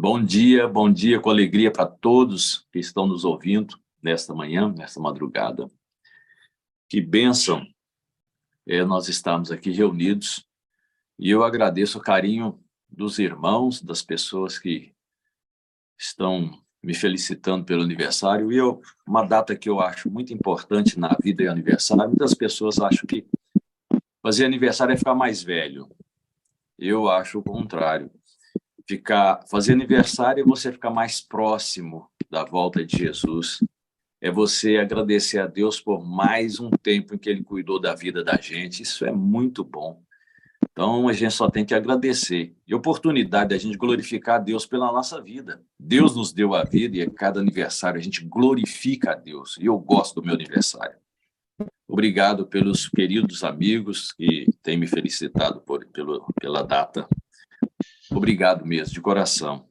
Bom dia com alegria para todos que estão nos ouvindo nesta manhã, nesta madrugada. Que bênção nós estarmos aqui reunidos e eu agradeço o carinho dos irmãos, das pessoas que estão me felicitando pelo aniversário. Uma data que eu acho muito importante na vida é o aniversário. Muitas pessoas acham que fazer aniversário é ficar mais velho. Eu acho o contrário. Fazer aniversário é você ficar mais próximo da volta de Jesus. É você agradecer a Deus por mais um tempo em que Ele cuidou da vida da gente. Isso é muito bom. Então, a gente só tem que agradecer. E oportunidade da gente glorificar a Deus pela nossa vida. Deus nos deu a vida e a cada aniversário a gente glorifica a Deus. E eu gosto do meu aniversário. Obrigado pelos queridos amigos que têm me felicitado pela data. Obrigado mesmo, de coração.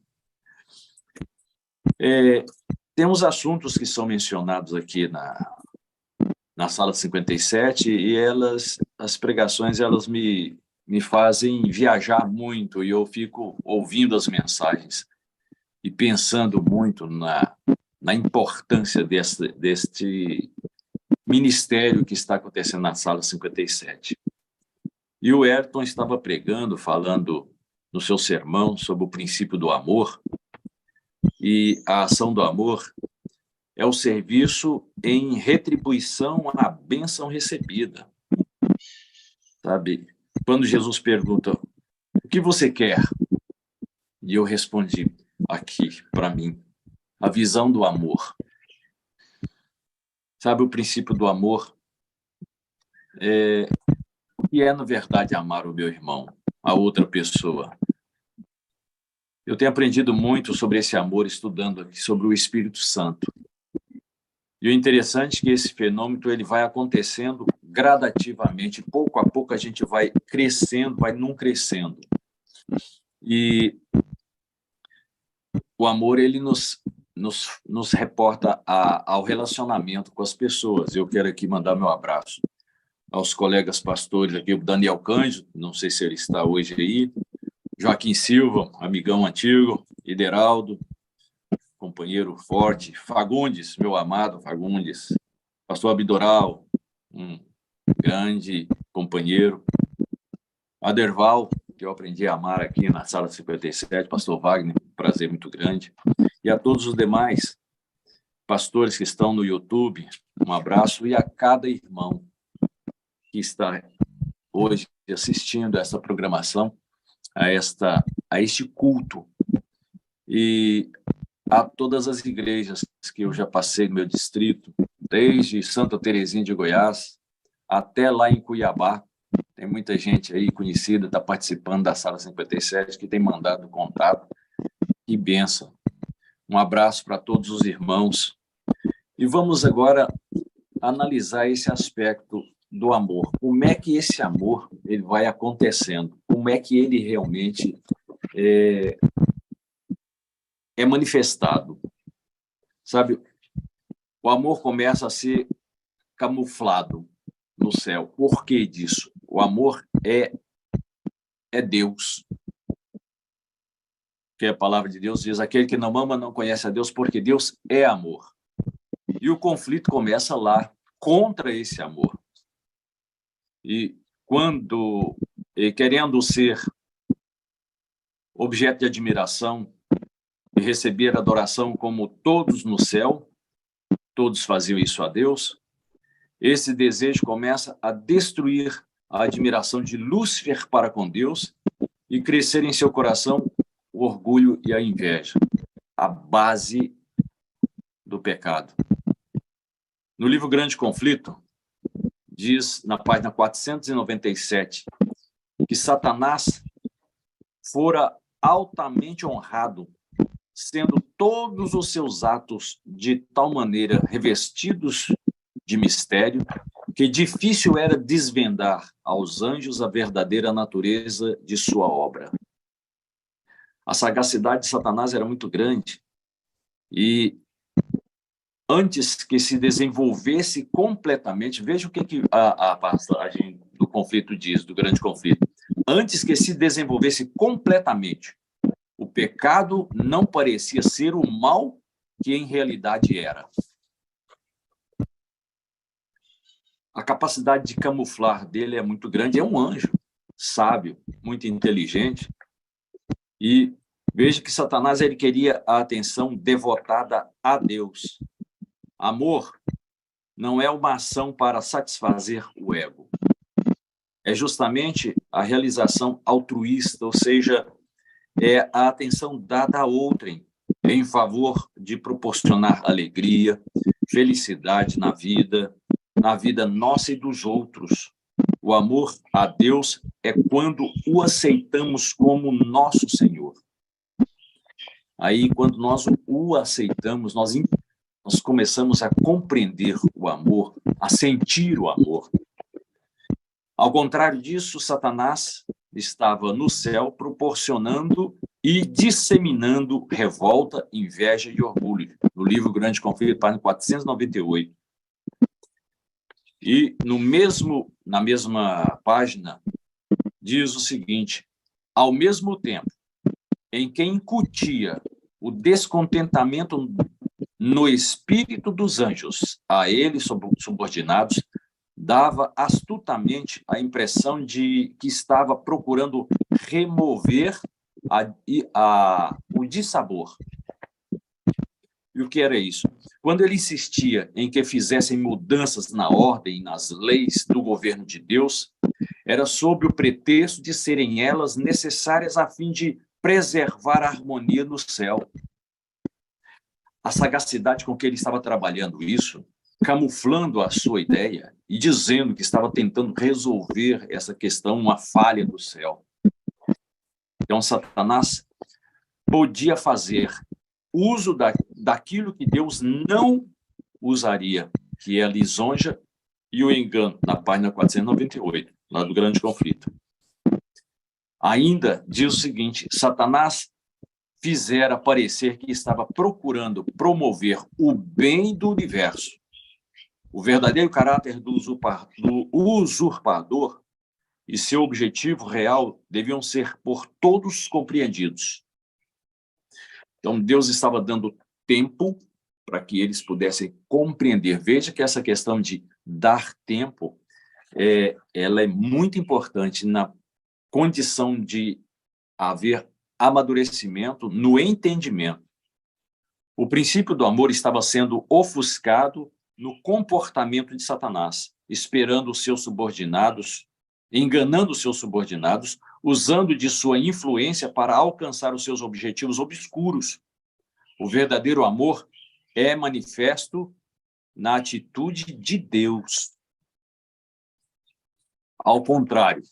Temos assuntos que são mencionados aqui na sala 57 e as pregações, elas me fazem viajar muito e eu fico ouvindo as mensagens e pensando muito na importância deste ministério que está acontecendo na sala 57. E o Ayrton estava pregando, falando no seu sermão sobre o princípio do amor, e a ação do amor é o serviço em retribuição à bênção recebida. Sabe? Quando Jesus pergunta, o que você quer? E eu respondi, aqui, para mim, a visão do amor. Sabe, o princípio do amor o que é, na verdade, amar o meu irmão, a outra pessoa. Eu tenho aprendido muito sobre esse amor estudando aqui sobre o Espírito Santo. E o interessante é que esse fenômeno ele vai acontecendo gradativamente, pouco a pouco a gente vai crescendo, vai não crescendo. E o amor ele nos reporta ao relacionamento com as pessoas. Eu quero aqui mandar meu abraço aos colegas pastores aqui, o Daniel Cândido, não sei se ele está hoje aí, Joaquim Silva, amigão antigo, Ideraldo, companheiro forte, Fagundes, meu amado Fagundes, pastor Abdoral, um grande companheiro, Aderval, que eu aprendi a amar aqui na sala 57, pastor Wagner, um prazer muito grande, e a todos os demais pastores que estão no YouTube, um abraço, e a cada irmão que está hoje assistindo essa programação, a este culto, e a todas as igrejas que eu já passei no meu distrito, desde Santa Terezinha de Goiás até lá em Cuiabá. Tem muita gente aí conhecida, está participando da Sala 57, que tem mandado contato. Que bênção. Um abraço para todos os irmãos. E vamos agora analisar esse aspecto do amor. Como é que esse amor ele vai acontecendo? Como é que ele realmente é manifestado? Sabe, o amor começa a ser camuflado no céu. Por que disso? O amor é Deus. Porque a palavra de Deus diz, aquele que não ama não conhece a Deus, porque Deus é amor. E o conflito começa lá, contra esse amor. E querendo ser objeto de admiração e receber adoração como todos no céu, todos faziam isso a Deus, esse desejo começa a destruir a admiração de Lúcifer para com Deus e crescer em seu coração o orgulho e a inveja, a base do pecado. No livro Grande Conflito, diz na página 497 que Satanás fora altamente honrado, sendo todos os seus atos de tal maneira revestidos de mistério, que difícil era desvendar aos anjos a verdadeira natureza de sua obra. A sagacidade de Satanás era muito grande e antes que se desenvolvesse completamente, veja o que a passagem do conflito diz, do grande conflito, antes que se desenvolvesse completamente O pecado não parecia ser o mal que em realidade era. A capacidade de camuflar dele é muito grande. É um anjo sábio, muito inteligente. E veja que Satanás ele queria a atenção devotada a Deus. Amor não é uma ação para satisfazer o ego. É justamente a realização altruísta, ou seja, é a atenção dada a outrem em favor de proporcionar alegria, felicidade na vida nossa e dos outros. O amor a Deus é quando o aceitamos como nosso Senhor. Aí, quando nós o aceitamos, nós começamos a compreender o amor, a sentir o amor. Ao contrário disso, Satanás estava no céu proporcionando e disseminando revolta, inveja e orgulho. No livro Grande Conflito, página 498. E na mesma página, diz o seguinte: ao mesmo tempo em que incutia o descontentamento no espírito dos anjos, a eles subordinados, dava astutamente a impressão de que estava procurando remover o dissabor. E o que era isso? Quando ele insistia em que fizessem mudanças na ordem e nas leis do governo de Deus, era sob o pretexto de serem elas necessárias a fim de preservar a harmonia no céu. A sagacidade com que ele estava trabalhando isso, camuflando a sua ideia e dizendo que estava tentando resolver essa questão, uma falha do céu. Então, Satanás podia fazer uso daquilo que Deus não usaria, que é a lisonja e o engano, na página 498, lá do Grande Conflito. Ainda diz o seguinte: Satanás fizera parecer que estava procurando promover o bem do universo. O verdadeiro caráter do usurpador e seu objetivo real deviam ser por todos compreendidos. Então, Deus estava dando tempo para que eles pudessem compreender. Veja que essa questão de dar tempo, ela é muito importante na condição de haver amadurecimento no entendimento. O princípio do amor estava sendo ofuscado no comportamento de Satanás, esperando os seus subordinados, enganando os seus subordinados, usando de sua influência para alcançar os seus objetivos obscuros. O verdadeiro amor é manifesto na atitude de Deus. Ao contrário,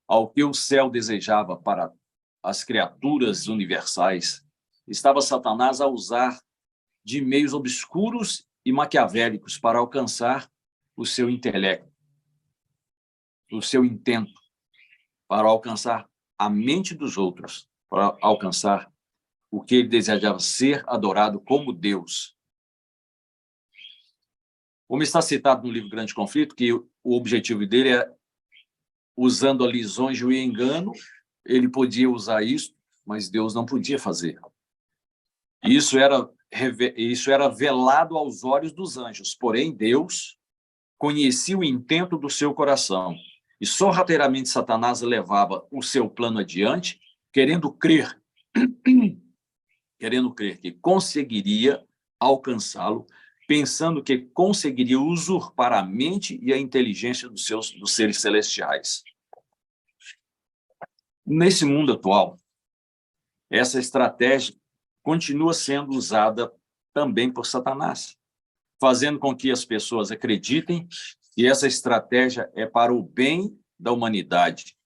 ao que o céu desejava para as criaturas universais, estava Satanás a usar de meios obscuros e maquiavélicos para alcançar o seu intelecto, o seu intento, para alcançar a mente dos outros, para alcançar o que ele desejava ser adorado como Deus. Como está citado no livro Grande Conflito, que o objetivo dele é, usando a lisonja e o engano, ele podia usar isso, mas Deus não podia fazer. Isso era velado aos olhos dos anjos, porém Deus conhecia o intento do seu coração. E sorrateiramente Satanás levava o seu plano adiante, querendo crer que conseguiria alcançá-lo, pensando que conseguiria usurpar a mente e a inteligência dos seres celestiais. Nesse mundo atual, essa estratégia continua sendo usada também por Satanás, fazendo com que as pessoas acreditem que essa estratégia é para o bem da humanidade.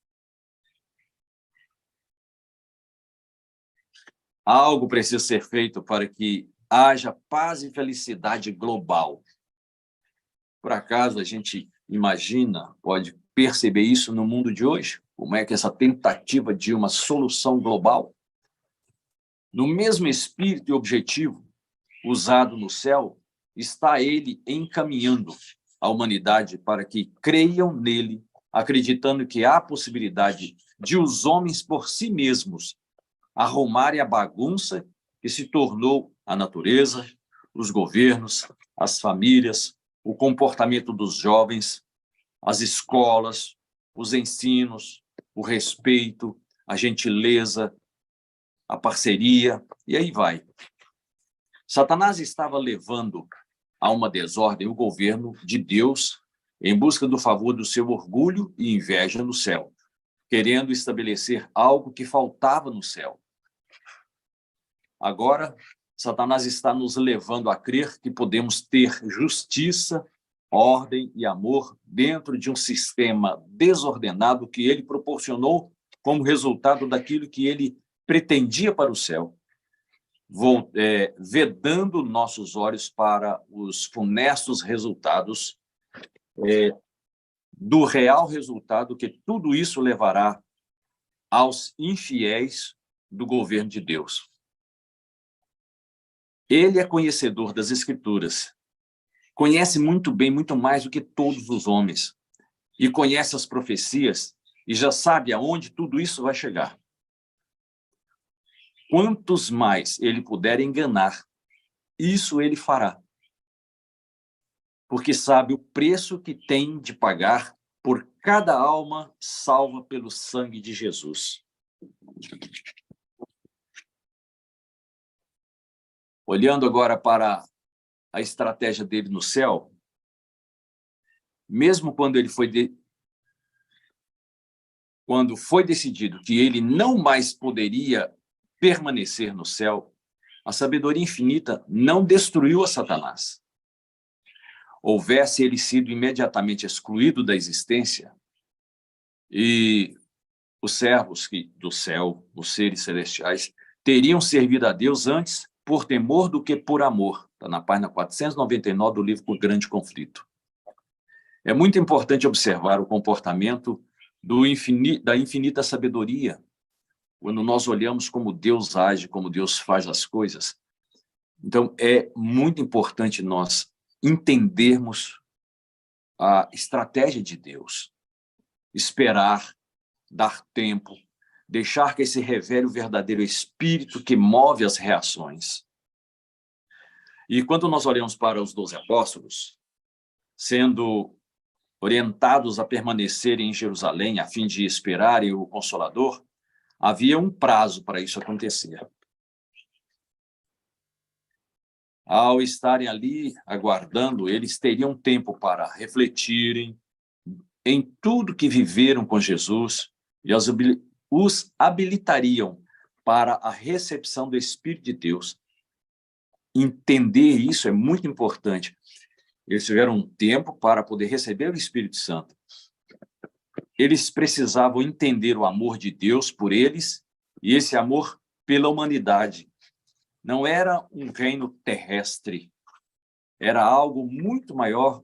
Algo precisa ser feito para que haja paz e felicidade global. Por acaso a gente imagina, pode perceber isso no mundo de hoje? Como é que essa tentativa de uma solução global, no mesmo espírito e objetivo usado no céu, está ele encaminhando a humanidade para que creiam nele, acreditando que há possibilidade de os homens por si mesmos arrumarem a bagunça que se tornou a natureza, os governos, as famílias, o comportamento dos jovens, as escolas, os ensinos, o respeito, a gentileza, a parceria, e aí vai. Satanás estava levando a uma desordem o governo de Deus em busca do favor do seu orgulho e inveja no céu, querendo estabelecer algo que faltava no céu. Agora, Satanás está nos levando a crer que podemos ter justiça, ordem e amor dentro de um sistema desordenado que ele proporcionou como resultado daquilo que ele pretendia para o céu, vedando nossos olhos para os funestos resultados do real resultado que tudo isso levará aos infiéis do governo de Deus. Ele é conhecedor das Escrituras, conhece muito bem, muito mais do que todos os homens, e conhece as profecias e já sabe aonde tudo isso vai chegar. Quantos mais ele puder enganar, isso ele fará, porque sabe o preço que tem de pagar por cada alma salva pelo sangue de Jesus. Olhando agora para a estratégia dele no céu, mesmo quando quando foi decidido que ele não mais poderia permanecer no céu, a sabedoria infinita não destruiu a Satanás. Houvesse ele sido imediatamente excluído da existência, e os servos do céu, os seres celestiais, teriam servido a Deus antes por temor do que por amor. Está na página 499 do livro O Grande Conflito. É muito importante observar o comportamento da infinita sabedoria, quando nós olhamos como Deus age, como Deus faz as coisas. Então, é muito importante nós entendermos a estratégia de Deus. Esperar, dar tempo, deixar que se revele o verdadeiro espírito que move as reações. E quando nós olhamos para os 12 apóstolos, sendo orientados a permanecerem em Jerusalém a fim de esperarem o Consolador, havia um prazo para isso acontecer. Ao estarem ali aguardando, eles teriam tempo para refletirem em tudo que viveram com Jesus e os habilitariam para a recepção do Espírito de Deus. Entender isso é muito importante. Eles tiveram um tempo para poder receber o Espírito Santo. Eles precisavam entender o amor de Deus por eles e esse amor pela humanidade. Não era um reino terrestre, era algo muito maior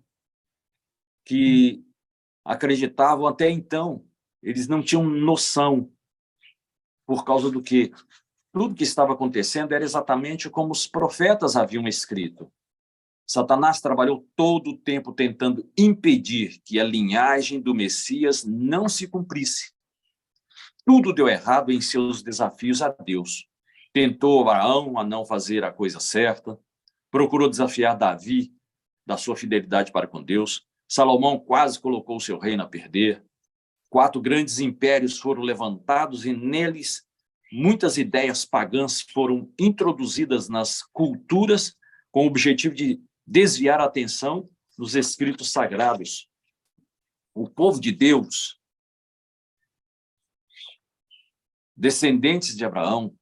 que acreditavam até então. Eles não tinham noção, por causa do que tudo que estava acontecendo era exatamente como os profetas haviam escrito. Satanás trabalhou todo o tempo tentando impedir que a linhagem do Messias não se cumprisse. Tudo deu errado em seus desafios a Deus. Tentou Abraão a não fazer a coisa certa, procurou desafiar Davi da sua fidelidade para com Deus. Salomão quase colocou seu reino a perder. 4 grandes impérios foram levantados e neles muitas ideias pagãs foram introduzidas nas culturas com o objetivo de desviar a atenção dos escritos sagrados. O povo de Deus, descendentes de Abraão,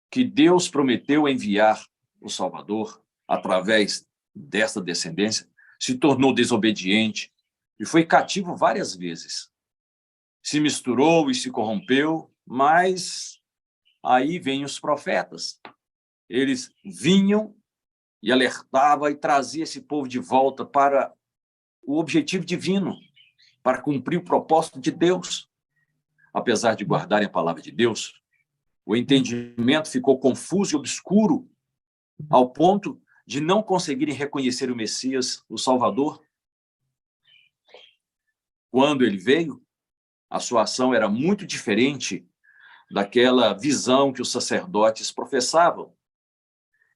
que Deus prometeu enviar o Salvador através dessa descendência, se tornou desobediente e foi cativo várias vezes. Se misturou e se corrompeu, mas aí vêm os profetas. Eles vinham e alertavam e traziam esse povo de volta para o objetivo divino, para cumprir o propósito de Deus. Apesar de guardarem a palavra de Deus, o entendimento ficou confuso e obscuro ao ponto de não conseguirem reconhecer o Messias, o Salvador. Quando ele veio, a sua ação era muito diferente daquela visão que os sacerdotes professavam.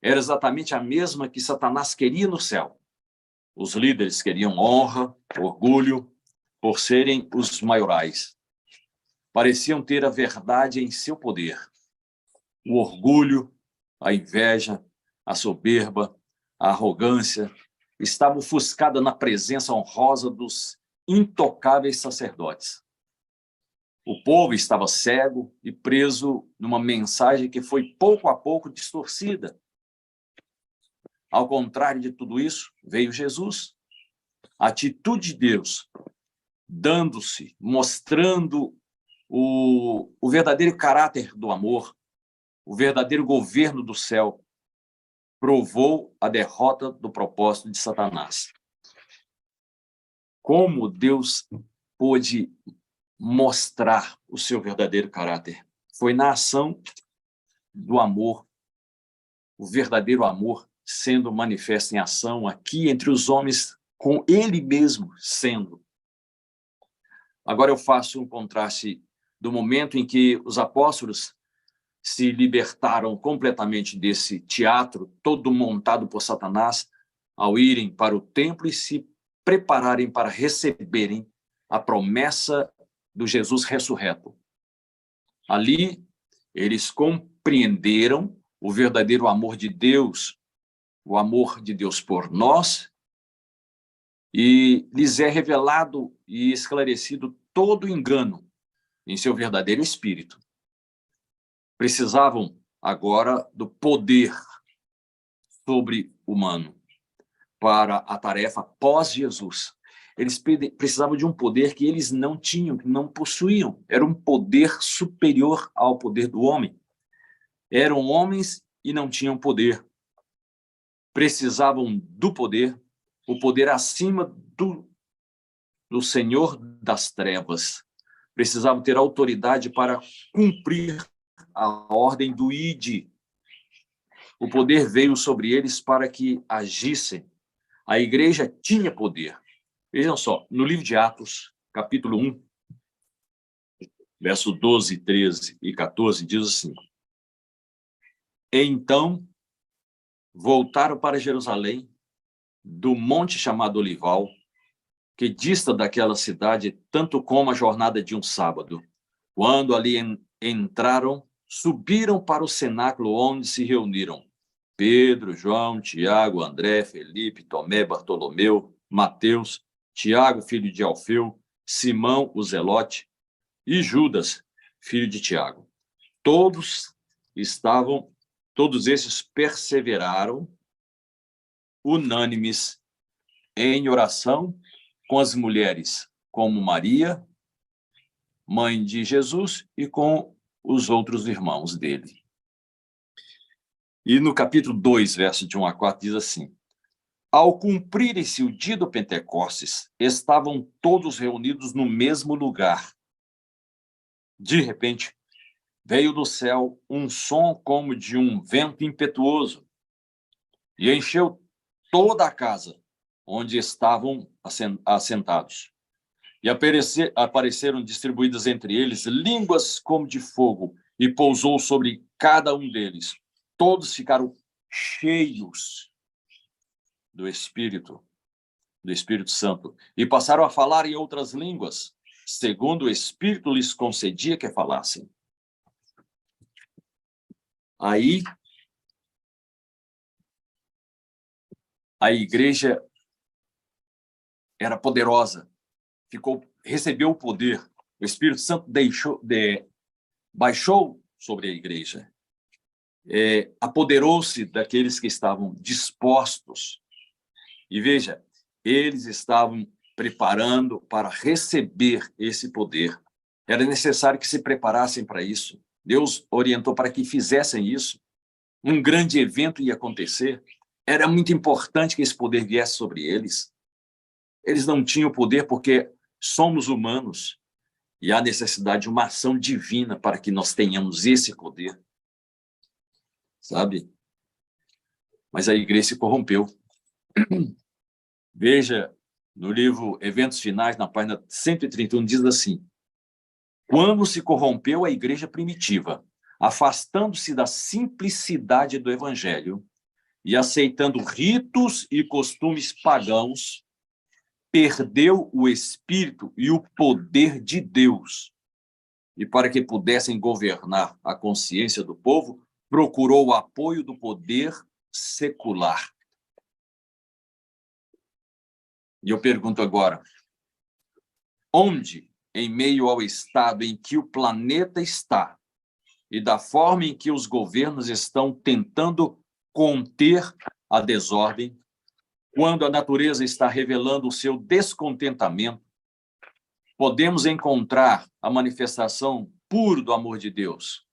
Era exatamente a mesma que Satanás queria no céu. Os líderes queriam honra, orgulho, por serem os maiorais. Pareciam ter a verdade em seu poder. O orgulho, a inveja, a soberba, a arrogância estava ofuscada na presença honrosa dos intocáveis sacerdotes. O povo estava cego e preso numa mensagem que foi pouco a pouco distorcida. Ao contrário de tudo isso, veio Jesus. A atitude de Deus, dando-se, mostrando o verdadeiro caráter do amor, o verdadeiro governo do céu, provou a derrota do propósito de Satanás. Como Deus pôde mostrar o seu verdadeiro caráter? Foi na ação do amor, o verdadeiro amor sendo manifesto em ação aqui entre os homens, com ele mesmo sendo. Agora eu faço um contraste do momento em que os apóstolos se libertaram completamente desse teatro todo montado por Satanás, ao irem para o templo e se prepararem para receberem a promessa do Jesus ressurreto. Ali, eles compreenderam o verdadeiro amor de Deus, o amor de Deus por nós, e lhes é revelado e esclarecido todo o engano em seu verdadeiro espírito. Precisavam agora do poder sobre-humano para a tarefa pós-Jesus. Eles precisavam de um poder que eles não tinham, que não possuíam. Era um poder superior ao poder do homem. Eram homens e não tinham poder. Precisavam do poder, o poder acima do Senhor das trevas. Precisavam ter autoridade para cumprir a ordem do Ide. O poder veio sobre eles para que agissem. A igreja tinha poder. Vejam só, no livro de Atos, capítulo 1, verso 12, 13 e 14, diz assim: Então voltaram para Jerusalém, do monte chamado Olival, que dista daquela cidade tanto como a jornada de um sábado. Quando ali entraram, subiram para o cenáculo onde se reuniram Pedro, João, Tiago, André, Felipe, Tomé, Bartolomeu, Mateus, Tiago, filho de Alfeu, Simão, o Zelote, e Judas, filho de Tiago. Todos esses perseveraram unânimes em oração com as mulheres, como Maria, mãe de Jesus, e com os outros irmãos dele. E no capítulo 2, verso de 1 a 4, diz assim: Ao cumprir-se o dia do Pentecostes, estavam todos reunidos no mesmo lugar. De repente, veio do céu um som como de um vento impetuoso e encheu toda a casa onde estavam assentados. E apareceram distribuídas entre eles línguas como de fogo, e pousou sobre cada um deles. Todos ficaram cheios do Espírito Santo, e passaram a falar em outras línguas, segundo o Espírito lhes concedia que falassem. Aí, a igreja era poderosa, recebeu o poder. O Espírito Santo baixou sobre a igreja, apoderou-se daqueles que estavam dispostos. E veja, eles estavam preparando para receber esse poder. Era necessário que se preparassem para isso. Deus orientou para que fizessem isso. Um grande evento ia acontecer. Era muito importante que esse poder viesse sobre eles. Eles não tinham poder porque somos humanos e há necessidade de uma ação divina para que nós tenhamos esse poder. Sabe? Mas a igreja se corrompeu. Veja, no livro Eventos Finais, na página 131, diz assim: quando se corrompeu a igreja primitiva, afastando-se da simplicidade do evangelho e aceitando ritos e costumes pagãos, perdeu o espírito e o poder de Deus. E para que pudessem governar a consciência do povo, procurou o apoio do poder secular. E eu pergunto agora, onde, em meio ao estado em que o planeta está e da forma em que os governos estão tentando conter a desordem, quando a natureza está revelando o seu descontentamento, podemos encontrar a manifestação pura do amor de Deus?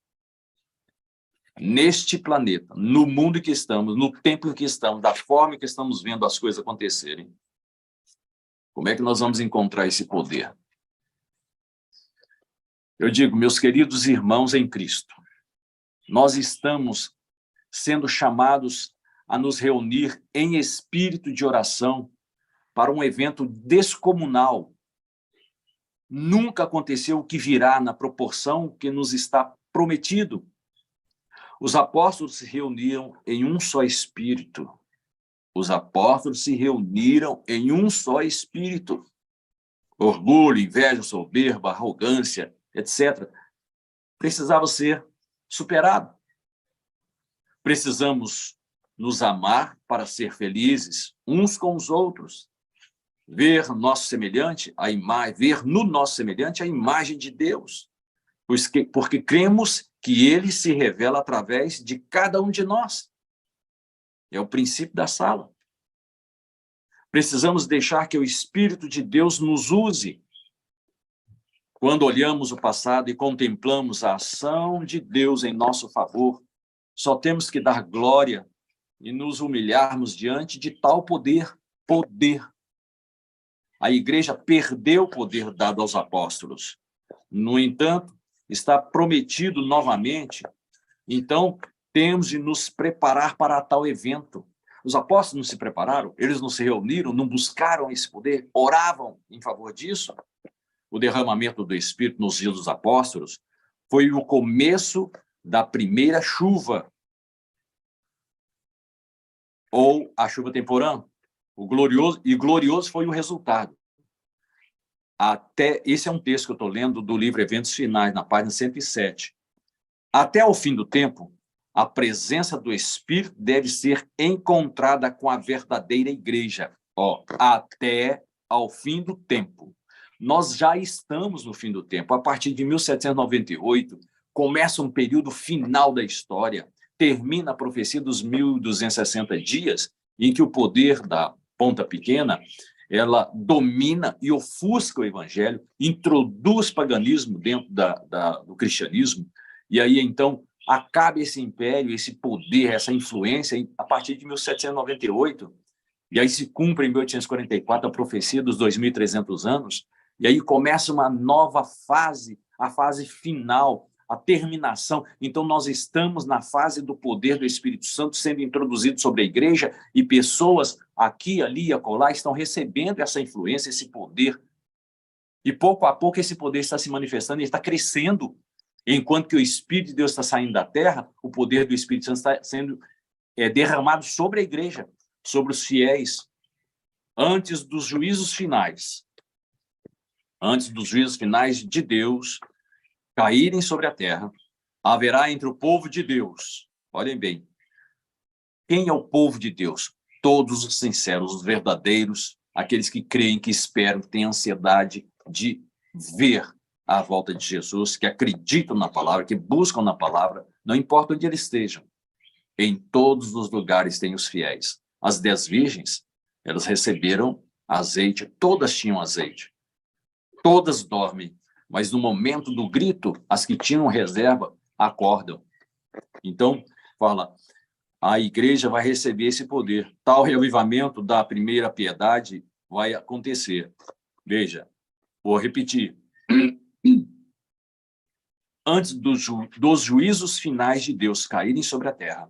Neste planeta, no mundo que estamos, no tempo em que estamos, da forma que estamos vendo as coisas acontecerem, como é que nós vamos encontrar esse poder? Eu digo, meus queridos irmãos em Cristo, nós estamos sendo chamados a nos reunir em espírito de oração para um evento descomunal. Nunca aconteceu o que virá na proporção que nos está prometido. Os apóstolos se reuniram em um só espírito. Os apóstolos se reuniram em um só espírito. Orgulho, inveja, soberba, arrogância, etc., precisava ser superado. Precisamos nos amar para ser felizes uns com os outros. Ver nosso semelhante, ver no nosso semelhante a imagem de Deus, porque cremos que ele se revela através de cada um de nós. É o princípio da sala. Precisamos deixar que o Espírito de Deus nos use. Quando olhamos o passado e contemplamos a ação de Deus em nosso favor, só temos que dar glória e nos humilharmos diante de tal poder. A igreja perdeu o poder dado aos apóstolos. No entanto, está prometido novamente. Então, temos de nos preparar para tal evento. Os apóstolos não se prepararam? Eles não se reuniram? Não buscaram esse poder? Oravam em favor disso? O derramamento do Espírito nos dias dos apóstolos foi o começo da primeira chuva, ou a chuva temporã. Glorioso foi o resultado. Esse é um texto que eu estou lendo do livro Eventos Finais, na página 107. Até ao fim do tempo, a presença do Espírito deve ser encontrada com a verdadeira igreja. Até ao fim do tempo. Nós já estamos no fim do tempo. A partir de 1798, começa um período final da história. Termina a profecia dos 1260 dias, em que o poder da ponta pequena, ela domina e ofusca o evangelho, introduz paganismo dentro do cristianismo, e aí, então, acaba esse império, esse poder, essa influência, a partir de 1798, e aí se cumpre em 1844 a profecia dos 2.300 anos, e aí começa uma nova fase, a fase final, a terminação. Então, nós estamos na fase do poder do Espírito Santo sendo introduzido sobre a igreja, e pessoas aqui, ali e acolá estão recebendo essa influência, esse poder. E pouco a pouco esse poder está se manifestando e está crescendo. Enquanto que o Espírito de Deus está saindo da terra, o poder do Espírito Santo está sendo derramado sobre a igreja, sobre os fiéis, antes dos juízos finais. Antes dos juízos finais de Deus caírem sobre a terra, haverá entre o povo de Deus, olhem bem, quem é o povo de Deus? Todos os sinceros, os verdadeiros, aqueles que creem, que esperam, que têm ansiedade de ver a volta de Jesus, que acreditam na palavra, que buscam na palavra, não importa onde eles estejam. Em todos os lugares tem os fiéis. As 10 virgens, elas receberam azeite, todas tinham azeite. Todas dormem, mas no momento do grito, as que tinham reserva acordam. Então, fala, a igreja vai receber esse poder. Tal reavivamento da primeira piedade vai acontecer. Veja, vou repetir. Antes dos juízos finais de Deus caírem sobre a terra,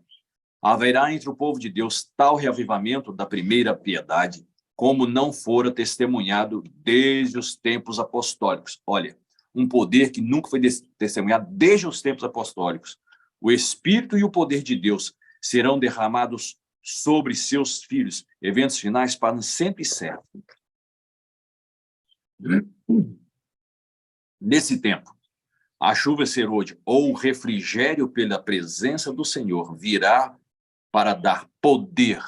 haverá entre o povo de Deus tal reavivamento da primeira piedade, como não fora testemunhado desde os tempos apostólicos. Olha, um poder que nunca foi testemunhado desde os tempos apostólicos. O Espírito e o poder de Deus serão derramados sobre seus filhos, eventos finais para sempre e certo. Nesse tempo, a chuva serôdia ou o refrigério pela presença do Senhor virá para dar poder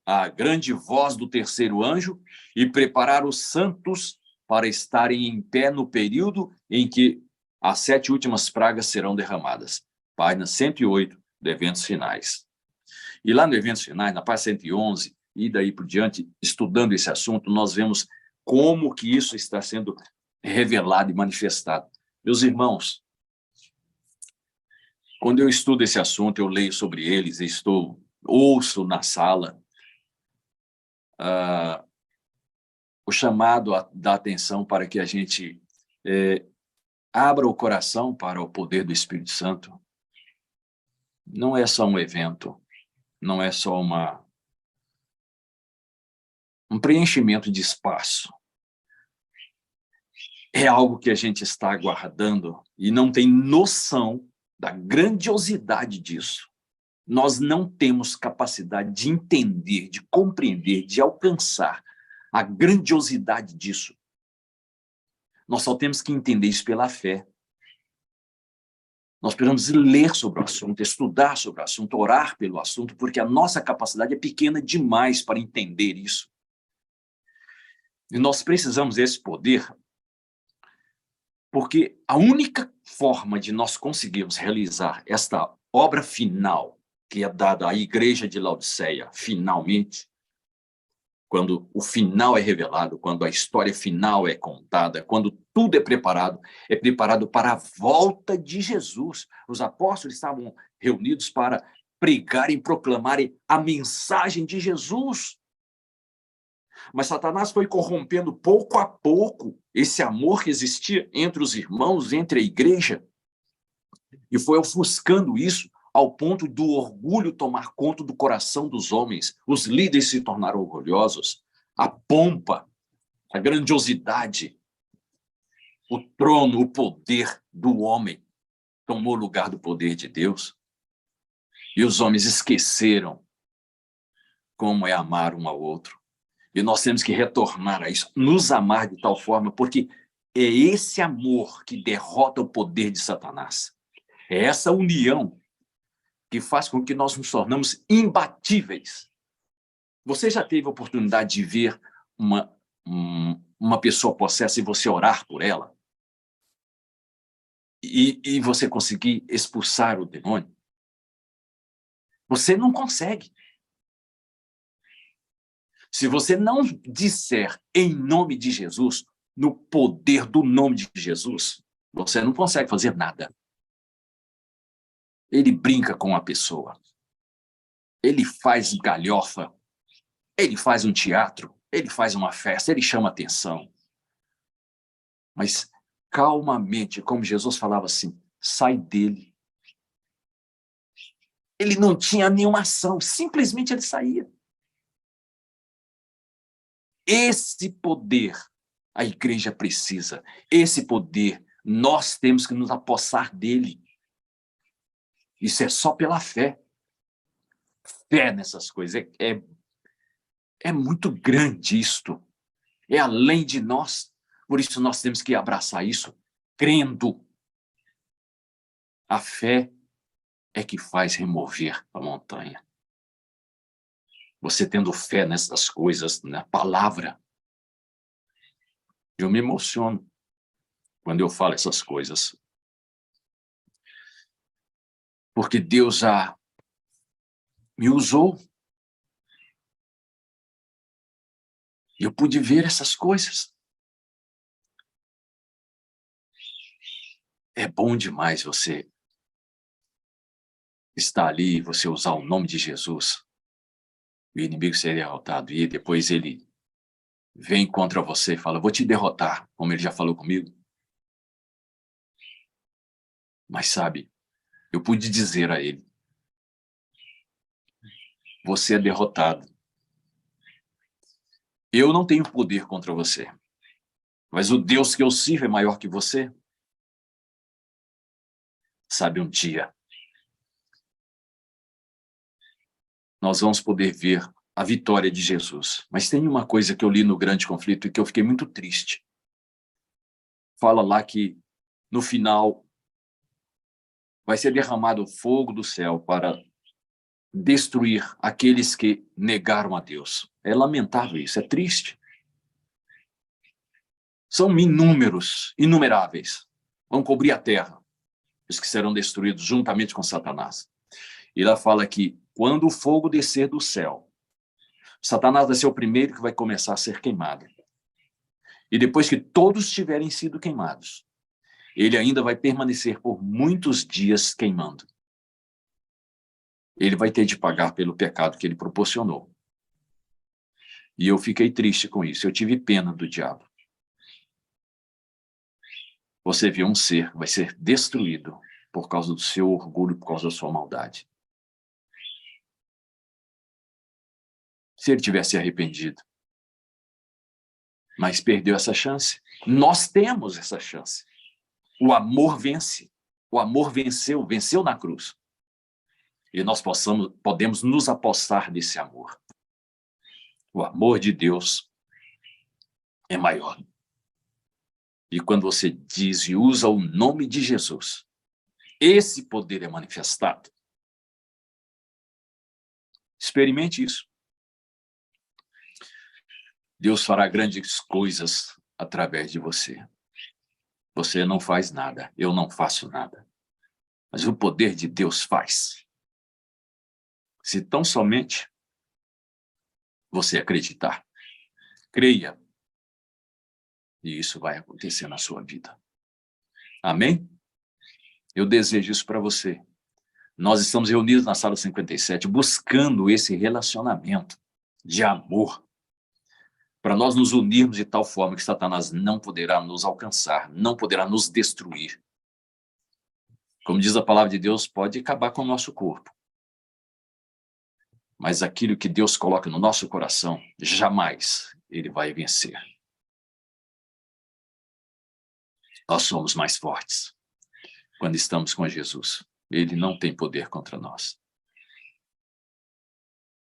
à grande voz do terceiro anjo e preparar os santos para estarem em pé no período em que as 7 últimas pragas serão derramadas. Página 108 de Eventos Finais. E lá no Eventos Finais, na página 111, e daí por diante, estudando esse assunto, nós vemos como que isso está sendo revelado e manifestado. Meus irmãos, quando eu estudo esse assunto, eu leio sobre eles, ouço na sala o chamado da atenção para que a gente abra o coração para o poder do Espírito Santo. Não é só um evento, não é só um preenchimento de espaço. É algo que a gente está aguardando e não tem noção da grandiosidade disso. Nós não temos capacidade de entender, de compreender, de alcançar a grandiosidade disso. Nós só temos que entender isso pela fé. Nós precisamos ler sobre o assunto, estudar sobre o assunto, orar pelo assunto, porque a nossa capacidade é pequena demais para entender isso. E nós precisamos desse poder, porque a única forma de nós conseguirmos realizar esta obra final, que é dada à igreja de Laodiceia, finalmente, quando o final é revelado, quando a história final é contada, quando tudo é preparado para a volta de Jesus. Os apóstolos estavam reunidos para pregarem, proclamarem a mensagem de Jesus. Mas Satanás foi corrompendo pouco a pouco esse amor que existia entre os irmãos, entre a igreja, e foi ofuscando isso ao ponto do orgulho tomar conta do coração dos homens. Os líderes se tornaram orgulhosos. A pompa, a grandiosidade, o trono, o poder do homem tomou lugar do poder de Deus. E os homens esqueceram como é amar um ao outro. E nós temos que retornar a isso, nos amar de tal forma, porque é esse amor que derrota o poder de Satanás. É essa união que faz com que nós nos tornamos imbatíveis. Você já teve a oportunidade de ver uma pessoa possessa e você orar por ela? E você conseguir expulsar o demônio? Você não consegue. Se você não disser em nome de Jesus, no poder do nome de Jesus, você não consegue fazer nada. Ele brinca com a pessoa. Ele faz galhofa. Ele faz um teatro. Ele faz uma festa. Ele chama atenção. Mas calmamente, como Jesus falava assim, sai dele. Ele não tinha nenhuma ação. Simplesmente ele saía. Esse poder a igreja precisa. Esse poder, nós temos que nos apossar dele. Isso é só pela fé. Fé nessas coisas. É muito grande isto. É além de nós. Por isso nós temos que abraçar isso crendo. A fé é que faz remover a montanha. Você tendo fé nessas coisas, na palavra. Eu me emociono quando eu falo essas coisas. Porque Deus já me usou. E eu pude ver essas coisas. É bom demais você estar ali e você usar o nome de Jesus. O inimigo ser derrotado. E depois ele vem contra você e fala, vou te derrotar, como ele já falou comigo. Mas sabe, eu pude dizer a ele, você é derrotado. Eu não tenho poder contra você. Mas o Deus que eu sirvo é maior que você? Sabe, um dia nós vamos poder ver a vitória de Jesus. Mas tem uma coisa que eu li no Grande Conflito e que eu fiquei muito triste. Fala lá que, no final, vai ser derramado fogo do céu para destruir aqueles que negaram a Deus. É lamentável isso, é triste. São inúmeros, inumeráveis. Vão cobrir a terra, os que serão destruídos juntamente com Satanás. E lá fala que, quando o fogo descer do céu, Satanás vai ser o primeiro que vai começar a ser queimado. E depois que todos tiverem sido queimados, ele ainda vai permanecer por muitos dias queimando. Ele vai ter de pagar pelo pecado que ele proporcionou. E eu fiquei triste com isso, eu tive pena do diabo. Você vê um ser que vai ser destruído por causa do seu orgulho, por causa da sua maldade. Se ele tivesse arrependido, mas perdeu essa chance, nós temos essa chance. O amor vence. O amor venceu na cruz. E nós podemos nos apossar desse amor. O amor de Deus é maior. E quando você diz e usa o nome de Jesus, esse poder é manifestado. Experimente isso. Deus fará grandes coisas através de você. Você não faz nada, eu não faço nada. Mas o poder de Deus faz. Se tão somente você acreditar, creia, e isso vai acontecer na sua vida. Amém? Eu desejo isso para você. Nós estamos reunidos na sala 57, buscando esse relacionamento de amor, para nós nos unirmos de tal forma que Satanás não poderá nos alcançar, não poderá nos destruir. Como diz a palavra de Deus, pode acabar com o nosso corpo. Mas aquilo que Deus coloca no nosso coração, jamais ele vai vencer. Nós somos mais fortes quando estamos com Jesus. Ele não tem poder contra nós.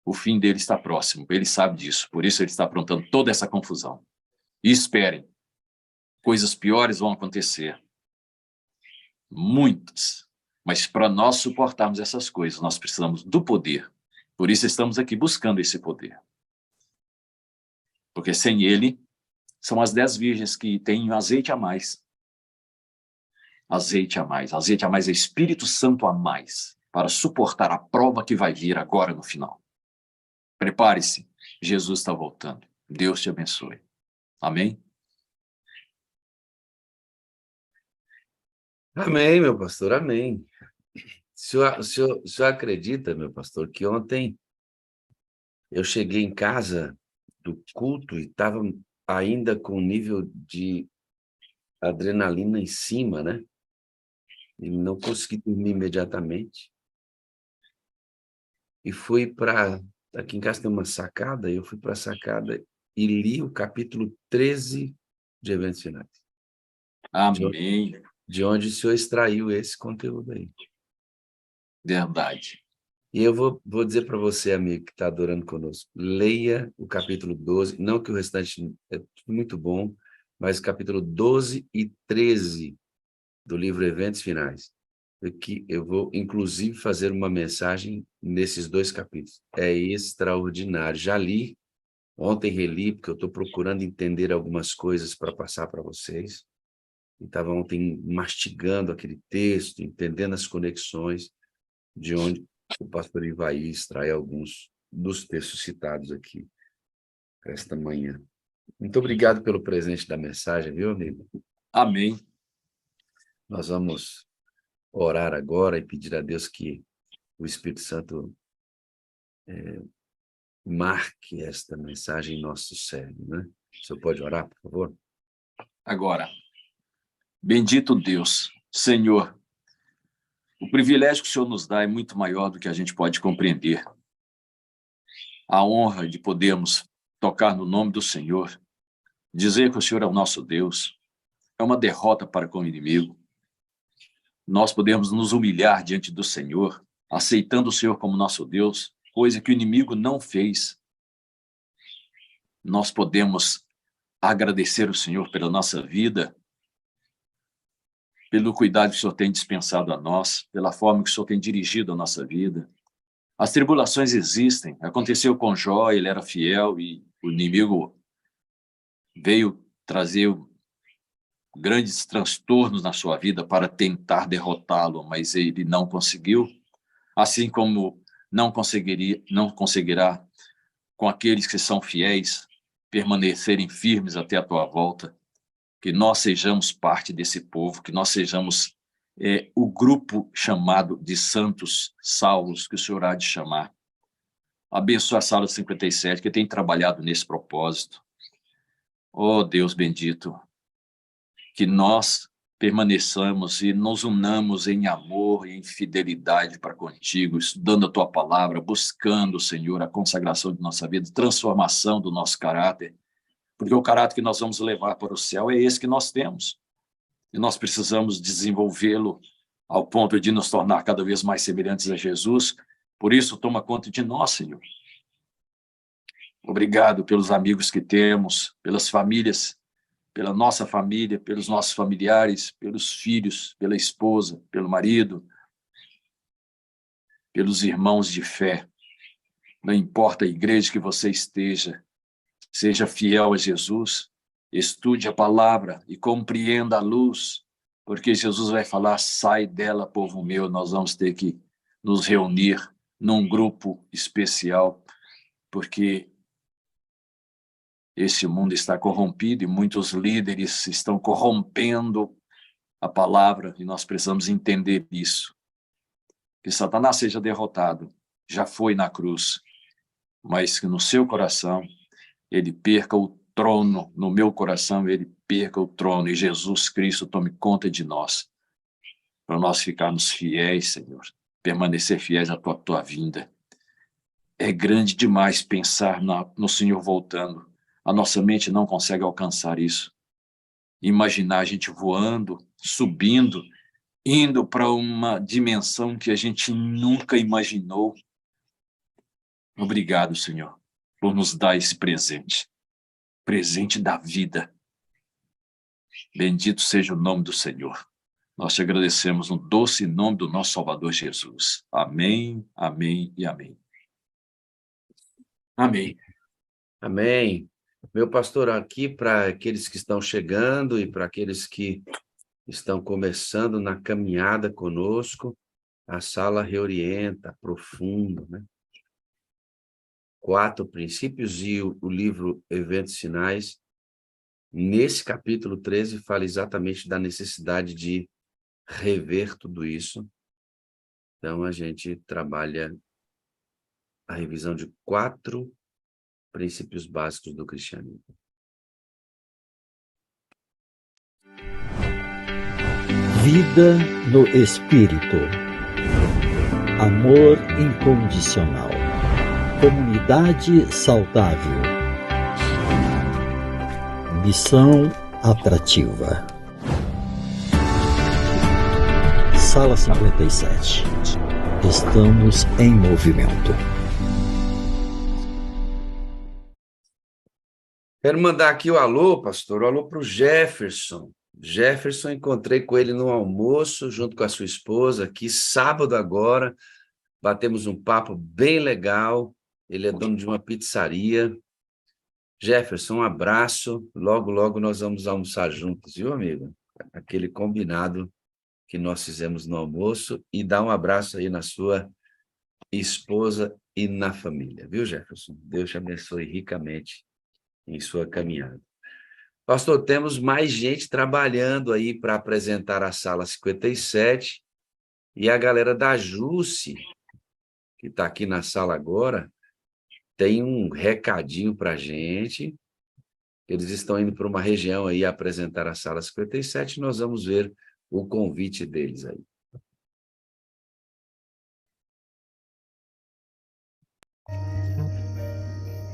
O fim dele está próximo, ele sabe disso, por isso ele está aprontando toda essa confusão. E esperem, coisas piores vão acontecer. Muitas. Mas para nós suportarmos essas coisas, nós precisamos do poder. Por isso estamos aqui buscando esse poder. Porque sem ele, são as 10 virgens que têm azeite a mais. Azeite a mais. Azeite a mais é Espírito Santo a mais, para suportar a prova que vai vir agora no final. Prepare-se, Jesus está voltando. Deus te abençoe. Amém? Amém, meu pastor, amém. O senhor acredita, meu pastor, que ontem eu cheguei em casa do culto e estava ainda com nível de adrenalina em cima, né? E não consegui dormir imediatamente. E fui para... Aqui em casa tem uma sacada, e eu fui para a sacada e li o capítulo 13 de Eventos Finais. Amém. De onde o senhor extraiu esse conteúdo aí. Verdade. E eu vou dizer para você, amigo, que está adorando conosco, leia o capítulo 12, não que o restante é tudo muito bom, mas o capítulo 12 e 13 do livro Eventos Finais, que eu vou, inclusive, fazer uma mensagem nesses 2 capítulos. É extraordinário. Já li, ontem reli, porque eu estou procurando entender algumas coisas para passar para vocês. E estava ontem mastigando aquele texto, entendendo as conexões, de onde o pastor Ivaí extrai alguns dos textos citados aqui esta manhã. Muito obrigado pelo presente da mensagem, viu, amigo? Amém. Nós vamos orar agora e pedir a Deus que o Espírito Santo marque esta mensagem em nosso cérebro, né? O senhor pode orar, por favor? Agora, bendito Deus, Senhor, o privilégio que o Senhor nos dá é muito maior do que a gente pode compreender. A honra de podermos tocar no nome do Senhor, Dizer que o Senhor é o nosso Deus é uma derrota para com o inimigo. Nós podemos nos humilhar diante do Senhor, aceitando o Senhor como nosso Deus, coisa que o inimigo não fez. Nós podemos agradecer o Senhor pela nossa vida, pelo cuidado que o Senhor tem dispensado a nós, pela forma que o Senhor tem dirigido a nossa vida. As tribulações existem. Aconteceu com Jó, ele era fiel e o inimigo veio trazer grandes transtornos na sua vida para tentar derrotá-lo, mas ele não conseguiu. Assim como não conseguirá com aqueles que são fiéis permanecerem firmes até a tua volta. Que nós sejamos parte desse povo, que nós sejamos o grupo chamado de santos salvos, que o Senhor há de chamar. Abençoa a Sala 57, que tem trabalhado nesse propósito. Oh, Deus bendito, que nós permaneçamos e nos unamos em amor e em fidelidade para contigo, estudando a tua palavra, buscando, Senhor, a consagração de nossa vida, transformação do nosso caráter, porque o caráter que nós vamos levar para o céu é esse que nós temos. E nós precisamos desenvolvê-lo ao ponto de nos tornar cada vez mais semelhantes a Jesus. Por isso, toma conta de nós, Senhor. Obrigado pelos amigos que temos, pelas famílias, pela nossa família, pelos nossos familiares, pelos filhos, pela esposa, pelo marido, pelos irmãos de fé. Não importa a igreja que você esteja, seja fiel a Jesus, estude a palavra e compreenda a luz, porque Jesus vai falar, sai dela, povo meu, nós vamos ter que nos reunir num grupo especial, porque esse mundo está corrompido e muitos líderes estão corrompendo a palavra e nós precisamos entender isso. Que Satanás seja derrotado, já foi na cruz, mas que no seu coração ele perca o trono, no meu coração ele perca o trono e Jesus Cristo tome conta de nós, para nós ficarmos fiéis, Senhor, permanecer fiéis à tua vinda. É grande demais pensar no Senhor voltando. A nossa mente não consegue alcançar isso. Imaginar a gente voando, subindo, indo para uma dimensão que a gente nunca imaginou. Obrigado, Senhor, por nos dar esse presente. Presente da vida. Bendito seja o nome do Senhor. Nós te agradecemos no doce nome do nosso Salvador Jesus. Amém, amém e amém. Amém. Amém. Meu pastor, aqui para aqueles que estão chegando e para aqueles que estão começando na caminhada conosco, a sala reorienta, aprofunda, né? 4 princípios e o livro Eventos Sinais, nesse capítulo 13, fala exatamente da necessidade de rever tudo isso. Então, a gente trabalha a revisão de 4 princípios básicos do cristianismo. Vida no Espírito. Amor incondicional. Comunidade saudável. Missão atrativa. Sala 57. Estamos em movimento. Quero mandar aqui o alô, pastor, o alô para o Jefferson. Jefferson, encontrei com ele no almoço, junto com a sua esposa, aqui sábado agora, batemos um papo bem legal, ele é dono de uma pizzaria. Jefferson, um abraço, logo, logo nós vamos almoçar juntos, viu, amigo? Aquele combinado que nós fizemos no almoço, e dá um abraço aí na sua esposa e na família, viu, Jefferson? Deus te abençoe ricamente em sua caminhada. Pastor, temos mais gente trabalhando aí para apresentar a sala 57, e a galera da JUSE, que está aqui na sala agora, tem um recadinho para a gente. Eles estão indo para uma região aí apresentar a sala 57, e nós vamos ver o convite deles aí.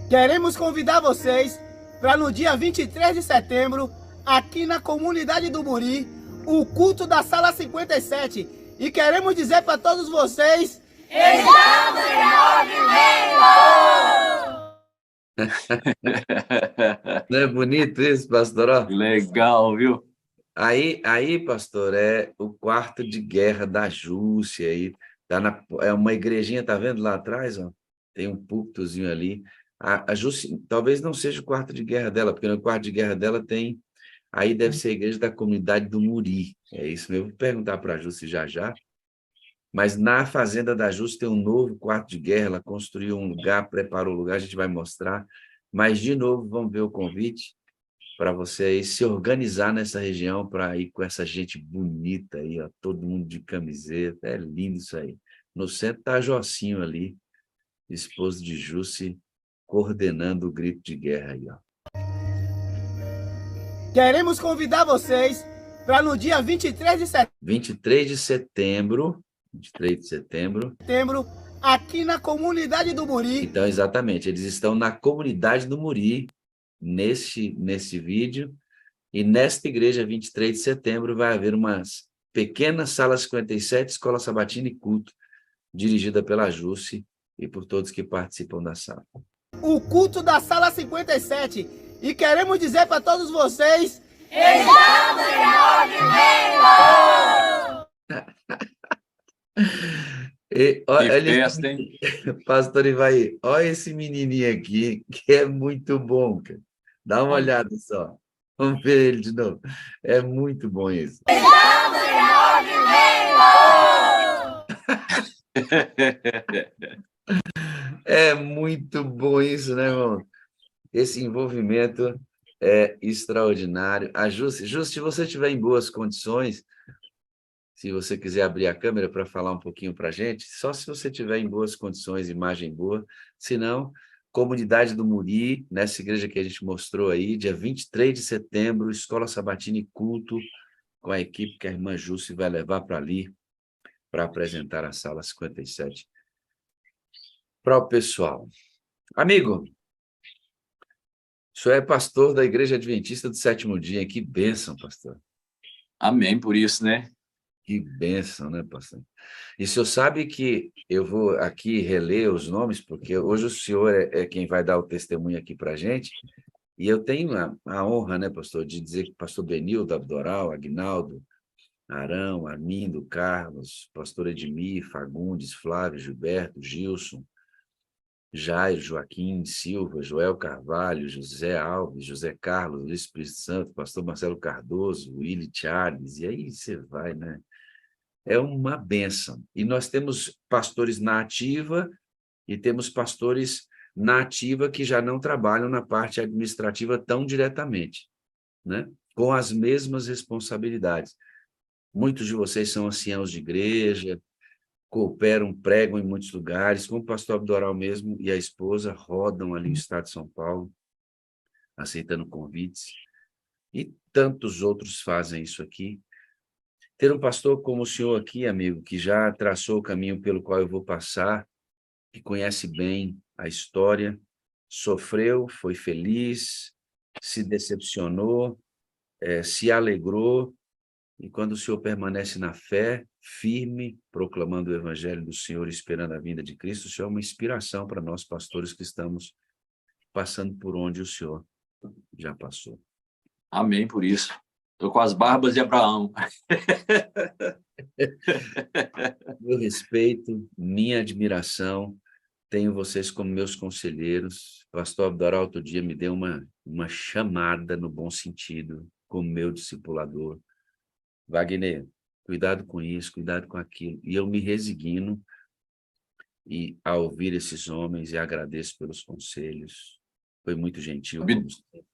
Queremos convidar vocês para no dia 23 de setembro, aqui na comunidade do Muri, o culto da Sala 57. E queremos dizer para todos vocês: estamos em movimento! Não é bonito isso, pastor? Ó, Legal, viu? aí, pastor, é o quarto de guerra da Jússia. Aí, é uma igrejinha, tá vendo lá atrás? Ó? Tem um púlpitozinho ali. A Jússia, talvez não seja o quarto de guerra dela, porque no quarto de guerra dela tem... Aí deve ser a igreja da comunidade do Muri. É isso mesmo. Eu vou perguntar para a Jússia já já. Mas na fazenda da Jússia tem um novo quarto de guerra. Ela construiu um lugar, preparou o lugar, a gente vai mostrar. Mas, de novo, vamos ver o convite para você aí se organizar nessa região para ir com essa gente bonita aí, ó, todo mundo de camiseta. É lindo isso aí. No centro está Jocinho ali, esposo de Jússia, coordenando o grito de guerra aí, ó. Queremos convidar vocês para no dia 23 de 23 de setembro, aqui na comunidade do Muri. Então, exatamente, eles estão na comunidade do Muri, nesse vídeo, e nesta igreja, 23 de setembro, vai haver umas pequenas salas 57, escola sabatina e culto, dirigida pela Jússia e por todos que participam da sala. O culto da Sala 57. E queremos dizer para todos vocês: estamos em movimento! Olha, festa, hein? Pastor Ivaí, olha esse menininho aqui, que é muito bom, cara. Dá uma olhada só. Vamos ver ele de novo. É muito bom isso. Estamos em movimento! É muito bom isso, né, irmão? Esse envolvimento é extraordinário. A Jússia, se você estiver em boas condições, se você quiser abrir a câmera para falar um pouquinho para a gente, só se você estiver em boas condições, imagem boa. Se não, comunidade do Muri, nessa igreja que a gente mostrou aí, dia 23 de setembro, escola sabatina e culto, com a equipe que a irmã Jússia vai levar para ali, para apresentar a sala 57 para o pessoal. Amigo, o senhor é pastor da Igreja Adventista do Sétimo Dia. Que bênção, pastor. Amém por isso, né? Que bênção, né, pastor? E o senhor sabe que eu vou aqui reler os nomes, porque hoje o senhor é quem vai dar o testemunho aqui para a gente, e eu tenho a honra, né, pastor, de dizer que o pastor Benildo Abdoral, Aguinaldo, Arão, Armindo, Carlos, pastor Edmir, Fagundes, Flávio, Gilberto, Gilson, Jair, Joaquim, Silva, Joel Carvalho, José Alves, José Carlos, Luiz Espírito Santo, pastor Marcelo Cardoso, Willy Charles, e aí você vai, né? É uma bênção. E nós temos pastores na ativa e temos pastores na ativa que já não trabalham na parte administrativa tão diretamente, né? Com as mesmas responsabilidades. Muitos de vocês são anciãos de igreja, cooperam, pregam em muitos lugares, como o pastor Abdoral mesmo e a esposa rodam ali no estado de São Paulo, aceitando convites, e tantos outros fazem isso aqui. Ter um pastor como o senhor aqui, amigo, que já traçou o caminho pelo qual eu vou passar, que conhece bem a história, sofreu, foi feliz, se decepcionou, se alegrou, e quando o senhor permanece na fé, firme, proclamando o evangelho do Senhor, esperando a vinda de Cristo, o senhor é uma inspiração para nós, pastores, que estamos passando por onde o senhor já passou. Amém por isso. Estou com as barbas de Abraão. Meu respeito, minha admiração, tenho vocês como meus conselheiros. O pastor Abdoral outro dia me deu uma chamada no bom sentido, como meu discipulador. Wagner, cuidado com isso, cuidado com aquilo. E eu me resigno a ouvir esses homens e agradeço pelos conselhos. Foi muito gentil.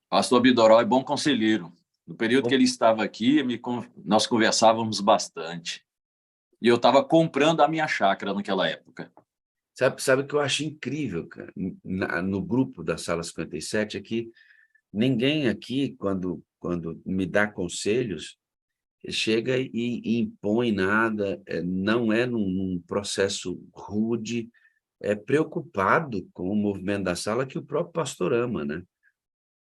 Pastor Abdoral é bom conselheiro. No período que ele estava aqui, nós conversávamos bastante. E eu estava comprando a minha chácara naquela época. Sabe o que eu acho incrível, cara? No grupo da Sala 57, é que ninguém aqui, quando me dá conselhos, chega e impõe nada, não é num processo rude, é preocupado com o movimento da sala que o próprio pastor ama, né?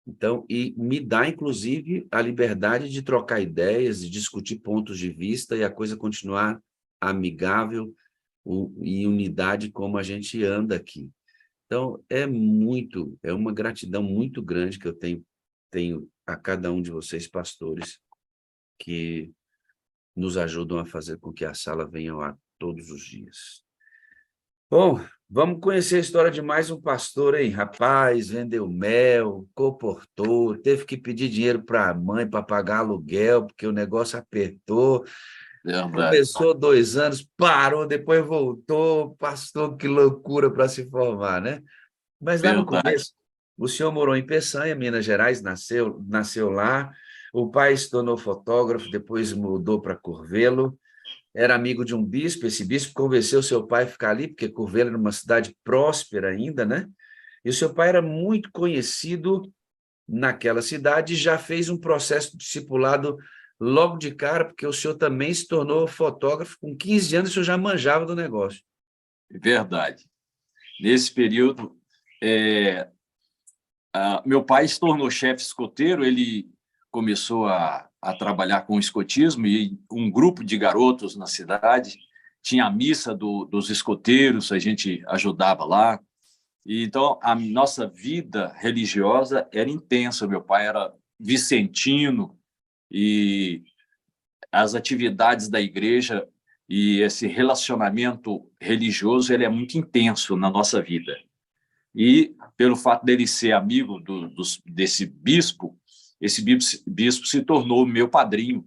Então, e me dá, inclusive, a liberdade de trocar ideias, de discutir pontos de vista e a coisa continuar amigável em unidade como a gente anda aqui. Então, é uma gratidão muito grande que eu tenho a cada um de vocês, pastores, que nos ajudam a fazer com que a sala venha ao ar todos os dias. Bom, vamos conhecer a história de mais um pastor, hein? Rapaz, vendeu mel, comportou, teve que pedir dinheiro para a mãe para pagar aluguel, porque o negócio apertou. Verdade. Começou 2 anos, parou, depois voltou. Pastor, que loucura para se formar, né? Mas lá no Verdade. começo, o senhor morou em Peçanha, Minas Gerais, nasceu lá. O pai se tornou fotógrafo, depois mudou para Curvelo. Era amigo de um bispo, esse bispo convenceu seu pai a ficar ali, porque Curvelo era uma cidade próspera ainda, né? E o seu pai era muito conhecido naquela cidade e já fez um processo de discipulado logo de cara, porque o senhor também se tornou fotógrafo. Com 15 anos, o senhor já manjava do negócio. Verdade. Nesse período, meu pai se tornou chefe escoteiro, ele começou a trabalhar com escotismo e um grupo de garotos na cidade, tinha a missa dos escoteiros, a gente ajudava lá. E, então, a nossa vida religiosa era intensa. Meu pai era vicentino e as atividades da igreja e esse relacionamento religioso ele é muito intenso na nossa vida. E, pelo fato dele ser amigo desse bispo, esse bispo se tornou meu padrinho.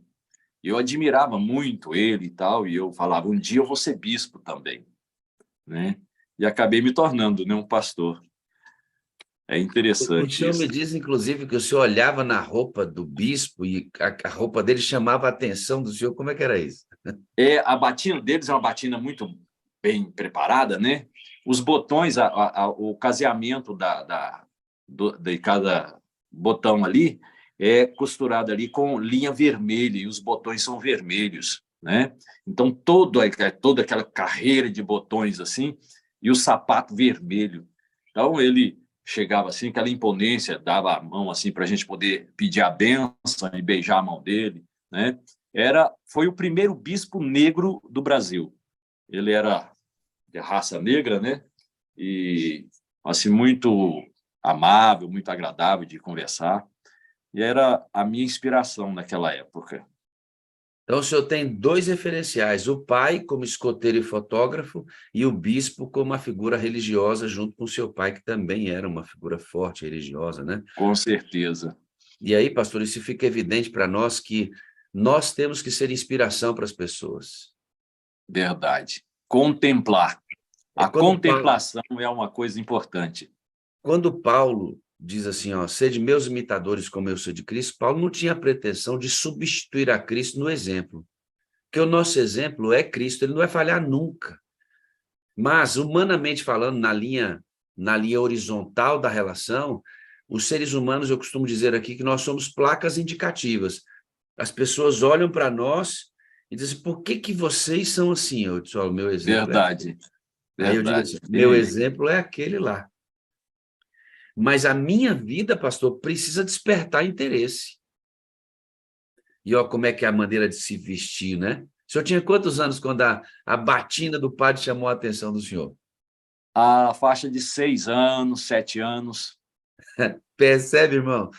Eu admirava muito ele e tal, e eu falava, um dia eu vou ser bispo também, né? E acabei me tornando, né, um pastor. É O interessante senhor isso. me diz, inclusive, que o senhor olhava na roupa do bispo e a roupa dele chamava a atenção do senhor. Como é que era isso? A batina deles é uma batina muito bem preparada, né? Os botões, o caseamento de cada botão ali é costurado ali com linha vermelha e os botões são vermelhos, né? Então, toda aquela carreira de botões assim e o sapato vermelho. Então, ele chegava assim, aquela imponência, dava a mão assim para a gente poder pedir a bênção e beijar a mão dele, né? Foi o primeiro bispo negro do Brasil. Ele era de raça negra, né? E assim muito amável, muito agradável de conversar. E era a minha inspiração naquela época. Então, o senhor tem 2 referenciais, o pai como escoteiro e fotógrafo e o bispo como uma figura religiosa junto com o seu pai, que também era uma figura forte religiosa, né? Com certeza. E aí, pastor, isso fica evidente para nós que nós temos que ser inspiração para as pessoas. Verdade. Contemplar. A contemplação é uma coisa importante. Quando Paulo diz assim, ó, sede meus imitadores como eu sou de Cristo, Paulo não tinha a pretensão de substituir a Cristo no exemplo. Porque o nosso exemplo é Cristo, ele não vai falhar nunca. Mas, humanamente falando, na linha horizontal da relação, os seres humanos, eu costumo dizer aqui que nós somos placas indicativas. As pessoas olham para nós e dizem, por que vocês são assim? Eu disse, o meu exemplo Verdade. Aí eu digo assim, meu exemplo é aquele lá. Mas a minha vida, pastor, precisa despertar interesse. E olha como é que é a maneira de se vestir, né? O senhor tinha quantos anos quando a batina do padre chamou a atenção do senhor? A faixa de 6 anos, 7 anos. Percebe, irmão?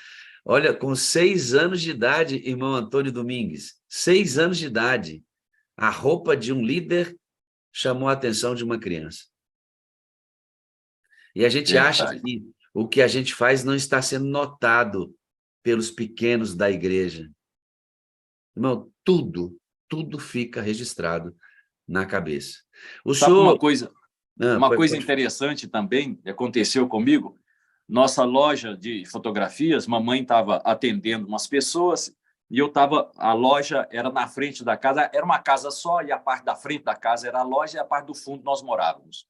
Olha, com 6 anos de idade, irmão Antônio Domingues, 6 anos de idade, a roupa de um líder chamou a atenção de uma criança. E a gente acha que o que a gente faz não está sendo notado pelos pequenos da igreja. Irmão, tudo fica registrado na cabeça. Sabe uma coisa interessante também aconteceu comigo? Nossa loja de fotografias, mamãe estava atendendo umas pessoas e a loja era na frente da casa, era uma casa só e a parte da frente da casa era a loja e a parte do fundo nós morávamos.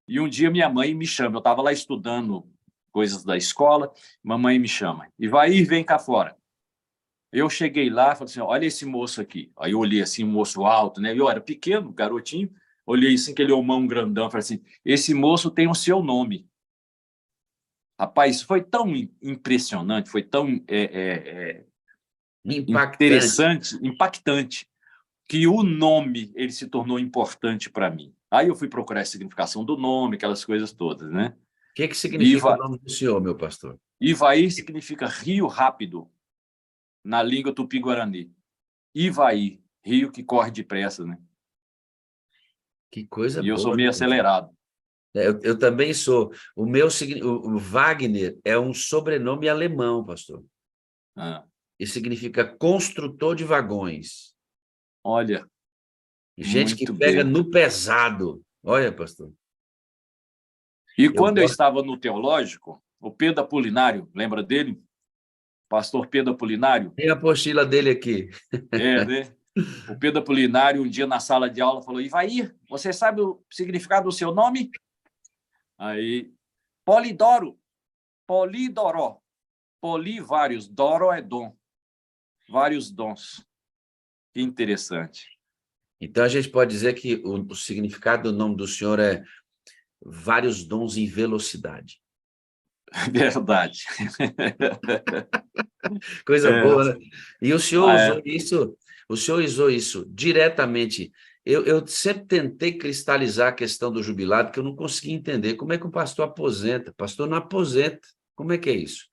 E um dia minha mãe me chama, eu estava lá estudando coisas da escola, mamãe me chama, e vem cá fora. Eu cheguei lá e falei assim, olha esse moço aqui. Aí eu olhei assim, um moço alto, né? Eu era pequeno, garotinho, olhei assim, aquele homão grandão, falei assim, esse moço tem o seu nome. Rapaz, foi tão impressionante, foi tão Impactante. interessante, impactante, que o nome ele se tornou importante para mim. Aí eu fui procurar a significação do nome, aquelas coisas todas, né? O que significa o nome do senhor, meu pastor? Ivaí significa rio rápido, na língua tupi-guarani. Ivaí, rio que corre depressa, né? Que coisa E eu boa. sou meio acelerado. Eu também sou. O Wagner é um sobrenome alemão, pastor. E significa construtor de vagões. Olha, gente que muito pega bem. no pesado. Olha, pastor. E quando eu estava no teológico, o Pedro Apolinário, lembra dele? Pastor Pedro Apolinário? Tem a apostila dele aqui. Né? O Pedro Apolinário, um dia na sala de aula, falou: Ivaí, você sabe o significado do seu nome? Aí, Polidoro, Polidoró, Poli, vários, Doro é dom, vários dons. Que interessante. Então, a gente pode dizer que o significado do nome do senhor é vários dons em velocidade. Verdade. Coisa boa, né? E o senhor usou isso diretamente. Eu sempre tentei cristalizar a questão do jubilado, que eu não conseguia entender. Como é que o pastor aposenta? Pastor não aposenta. Como é que é isso?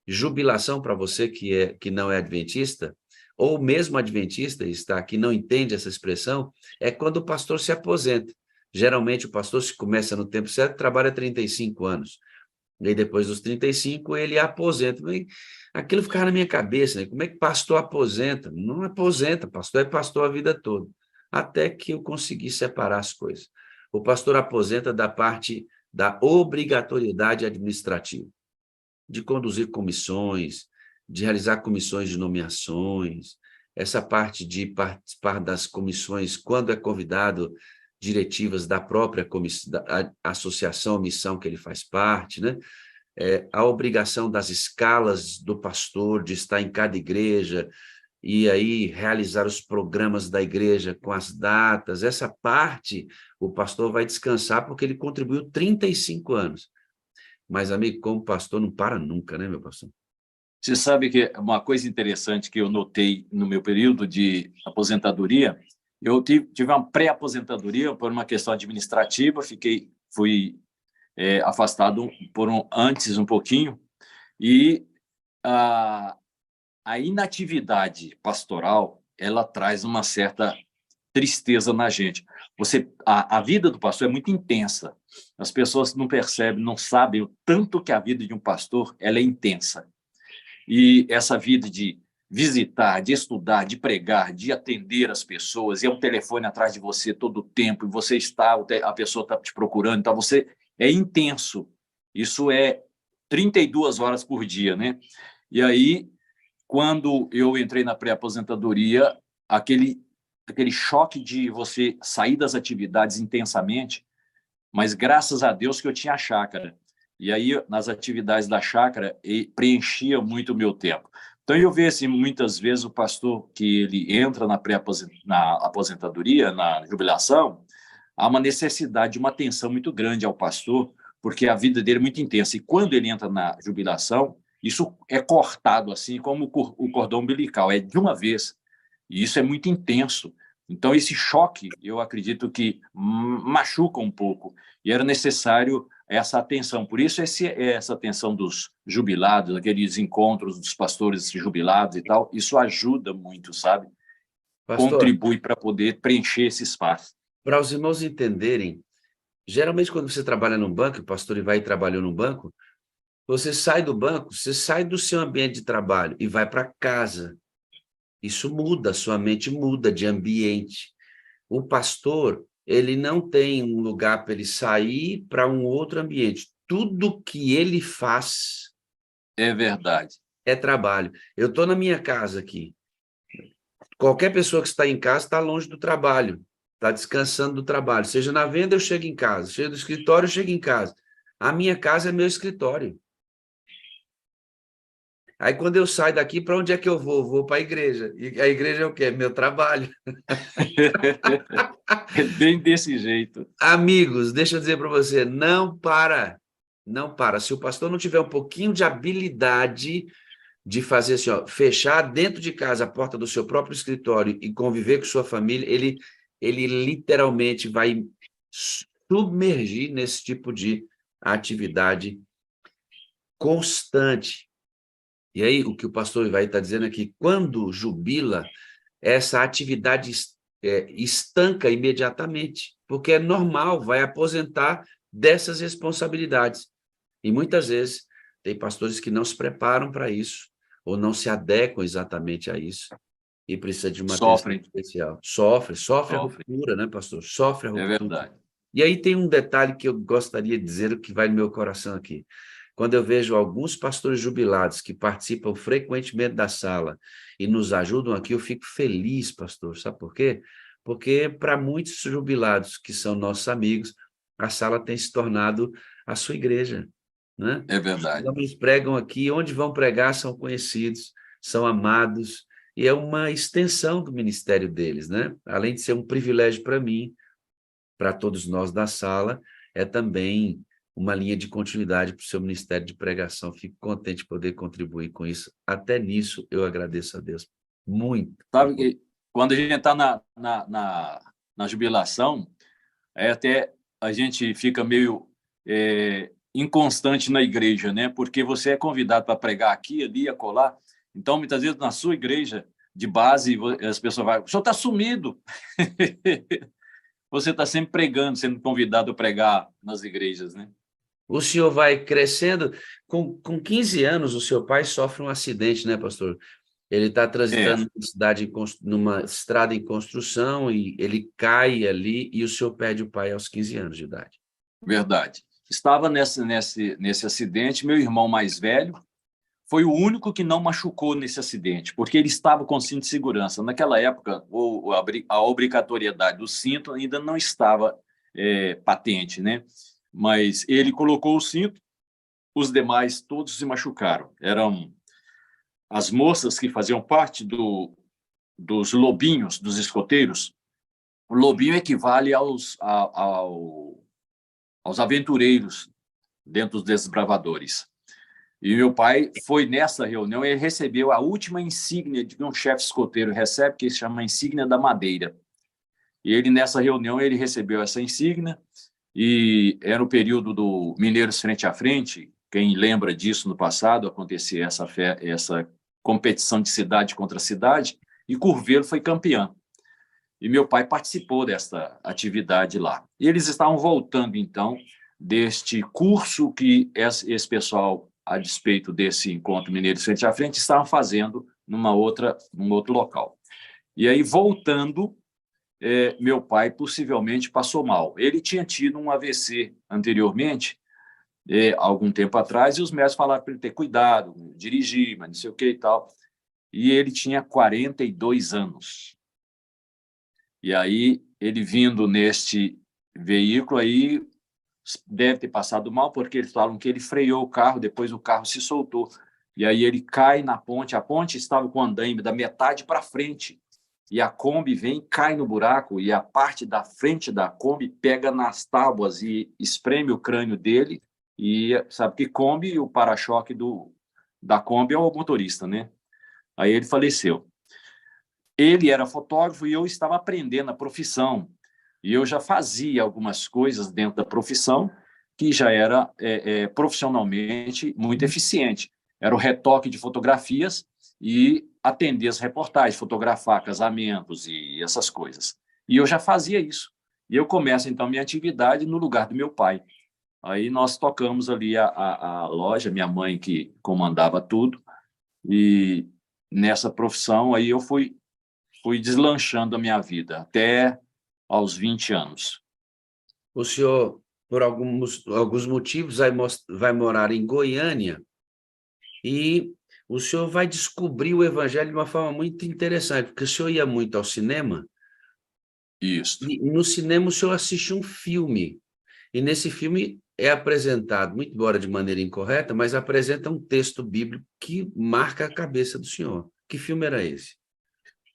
Jubilação, para você que não é adventista, ou mesmo adventista, está aqui, não entende essa expressão, é quando o pastor se aposenta. Geralmente, o pastor, se começa no tempo certo, trabalha 35 anos. E aí, depois dos 35, ele aposenta. Aquilo ficava na minha cabeça, né? Como é que pastor aposenta? Não aposenta, pastor é pastor a vida toda. Até que eu consegui separar as coisas. O pastor aposenta da parte da obrigatoriedade administrativa, de conduzir comissões, de realizar comissões de nomeações, essa parte de participar das comissões quando é convidado, diretivas da própria comissão, da associação, missão que ele faz parte, né? A obrigação das escalas do pastor de estar em cada igreja e aí realizar os programas da igreja com as datas, essa parte o pastor vai descansar porque ele contribuiu 35 anos. Mas, amigo, como pastor não para nunca, né, meu pastor? Você sabe que uma coisa interessante que eu notei no meu período de aposentadoria, eu tive uma pré-aposentadoria por uma questão administrativa, fui afastado antes um pouquinho, e a inatividade pastoral, ela traz uma certa tristeza na gente. A vida do pastor é muito intensa. As pessoas não percebem, não sabem o tanto que a vida de um pastor ela é intensa. E essa vida de visitar, de estudar, de pregar, de atender as pessoas, e é um telefone atrás de você todo o tempo, e você a pessoa está te procurando, então você é intenso. Isso é 32 horas por dia, né? E aí, quando eu entrei na pré-aposentadoria, aquele choque de você sair das atividades intensamente, mas graças a Deus que eu tinha a chácara. E aí, nas atividades da chácara, preenchia muito o meu tempo. Então, eu vejo assim, muitas vezes o pastor que ele entra na aposentadoria, na jubilação, há uma necessidade de uma atenção muito grande ao pastor, porque a vida dele é muito intensa. E quando ele entra na jubilação, isso é cortado assim como o cordão umbilical, é de uma vez. E isso é muito intenso. Então, esse choque, eu acredito que machuca um pouco. E era necessário essa atenção. Por isso, essa atenção dos jubilados, aqueles encontros dos pastores jubilados e tal, isso ajuda muito, sabe? Pastor, contribui para poder preencher esse espaço. Para os irmãos entenderem, geralmente quando você trabalha num banco, o pastor vai e trabalhou num banco, você sai do banco, você sai do seu ambiente de trabalho e vai para casa. Isso muda, sua mente muda de ambiente. O pastor, ele não tem um lugar para ele sair para um outro ambiente. Tudo que ele faz... É verdade. É trabalho. Eu estou na minha casa aqui. Qualquer pessoa que está em casa está longe do trabalho, está descansando do trabalho. Seja na venda, eu chego em casa. Seja do escritório, eu chego em casa. A minha casa é meu escritório. Aí, quando eu saio daqui, para onde é que eu vou? Vou para a igreja. E a igreja é o quê? Meu trabalho. É bem desse jeito. Amigos, deixa eu dizer para você, não para. não para. Se o pastor não tiver um pouquinho de habilidade de fazer assim, ó, fechar dentro de casa a porta do seu próprio escritório e conviver com sua família, ele literalmente vai submergir nesse tipo de atividade constante. E aí, o que o pastor vai estar dizendo é que quando jubila, essa atividade estanca imediatamente, porque é normal, vai aposentar dessas responsabilidades. E muitas vezes tem pastores que não se preparam para isso, ou não se adequam exatamente a isso, e precisa de uma atenção especial. Sofre a ruptura, né, pastor? Sofre a ruptura. É verdade. E aí tem um detalhe que eu gostaria de dizer, o que vai no meu coração aqui. Quando eu vejo alguns pastores jubilados que participam frequentemente da sala e nos ajudam aqui, eu fico feliz, pastor. Sabe por quê? Porque para muitos jubilados que são nossos amigos, a sala tem se tornado a sua igreja, né? É verdade. Os homens pregam aqui, onde vão pregar são conhecidos, são amados, e é uma extensão do ministério deles, né? Além de ser um privilégio para mim, para todos nós da sala, é também uma linha de continuidade para o seu ministério de pregação. Fico contente de poder contribuir com isso. Até nisso eu agradeço a Deus muito. Sabe que quando a gente está na jubilação, até a gente fica meio inconstante na igreja, né? Porque você é convidado para pregar aqui, ali, acolá. Então, muitas vezes, na sua igreja de base, as pessoas vão, o senhor está sumido. Você está sempre pregando, sendo convidado a pregar nas igrejas, né? O senhor vai crescendo. Com 15 anos, o seu pai sofre um acidente, né, pastor? Ele está transitando numa estrada em construção e ele cai ali e o senhor perde o pai aos 15 anos de idade. Verdade. Estava nesse acidente, meu irmão mais velho foi o único que não machucou nesse acidente, porque ele estava com cinto de segurança. Naquela época, a obrigatoriedade do cinto ainda não estava patente, né? Mas ele colocou o cinto, os demais todos se machucaram. Eram as moças que faziam parte dos lobinhos, dos escoteiros. O lobinho equivale aos aventureiros dentro dos desbravadores. E meu pai foi nessa reunião e ele recebeu a última insígnia de um chefe escoteiro recebe, que se chama insígnia da madeira. E ele, nessa reunião, ele recebeu essa insígnia e era o período do Mineiros Frente a Frente. Quem lembra disso no passado, acontecia essa competição de cidade contra cidade e Curvelo foi campeão. E meu pai participou dessa atividade lá. E eles estavam voltando, então, deste curso que esse pessoal, a despeito desse encontro Mineiros Frente a Frente, estavam fazendo num outro local. E aí, voltando, meu pai possivelmente passou mal. Ele tinha tido um AVC anteriormente, algum tempo atrás, e os médicos falaram para ele ter cuidado, dirigir, mas não sei o que e tal. E ele tinha 42 anos. E aí, ele vindo neste veículo aí, deve ter passado mal, porque eles falam que ele freou o carro, depois o carro se soltou. E aí ele cai na ponte. A ponte estava com o andaime da metade para frente. E a Kombi vem, cai no buraco, e a parte da frente da Kombi pega nas tábuas e espreme o crânio dele. E sabe que Kombi, o para-choque da Kombi é o motorista, né? Aí ele faleceu. Ele era fotógrafo e eu estava aprendendo a profissão. E eu já fazia algumas coisas dentro da profissão que já era profissionalmente muito eficiente. Era o retoque de fotografias e atender as reportagens, fotografar casamentos e essas coisas. E eu já fazia isso. E eu começo, então, minha atividade no lugar do meu pai. Aí nós tocamos ali a loja, minha mãe que comandava tudo. E nessa profissão aí eu fui deslanchando a minha vida até aos 20 anos. O senhor, por alguns motivos, vai morar em Goiânia e o senhor vai descobrir o evangelho de uma forma muito interessante, porque o senhor ia muito ao cinema. Isso. E no cinema o senhor assiste um filme, e nesse filme é apresentado, muito embora de maneira incorreta, mas apresenta um texto bíblico que marca a cabeça do senhor. Que filme era esse?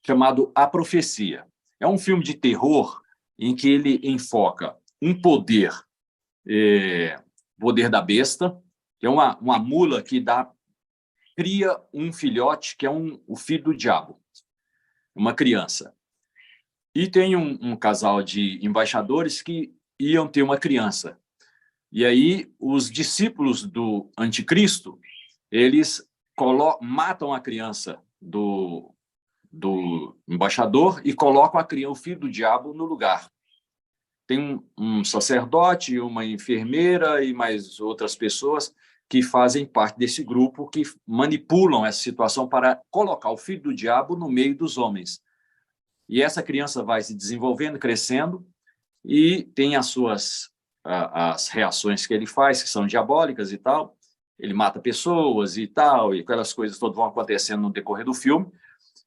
Chamado A Profecia. É um filme de terror em que ele enfoca um poder poder da besta, que é uma mula que cria um filhote, que é o filho do diabo, uma criança. E tem um casal de embaixadores que iam ter uma criança. E aí os discípulos do anticristo, eles matam a criança do embaixador e colocam o filho do diabo no lugar. Tem um sacerdote, uma enfermeira e mais outras pessoas que fazem parte desse grupo, que manipulam essa situação para colocar o filho do diabo no meio dos homens. E essa criança vai se desenvolvendo, crescendo, e tem as reações que ele faz, que são diabólicas e tal. Ele mata pessoas e tal, e aquelas coisas todas vão acontecendo no decorrer do filme.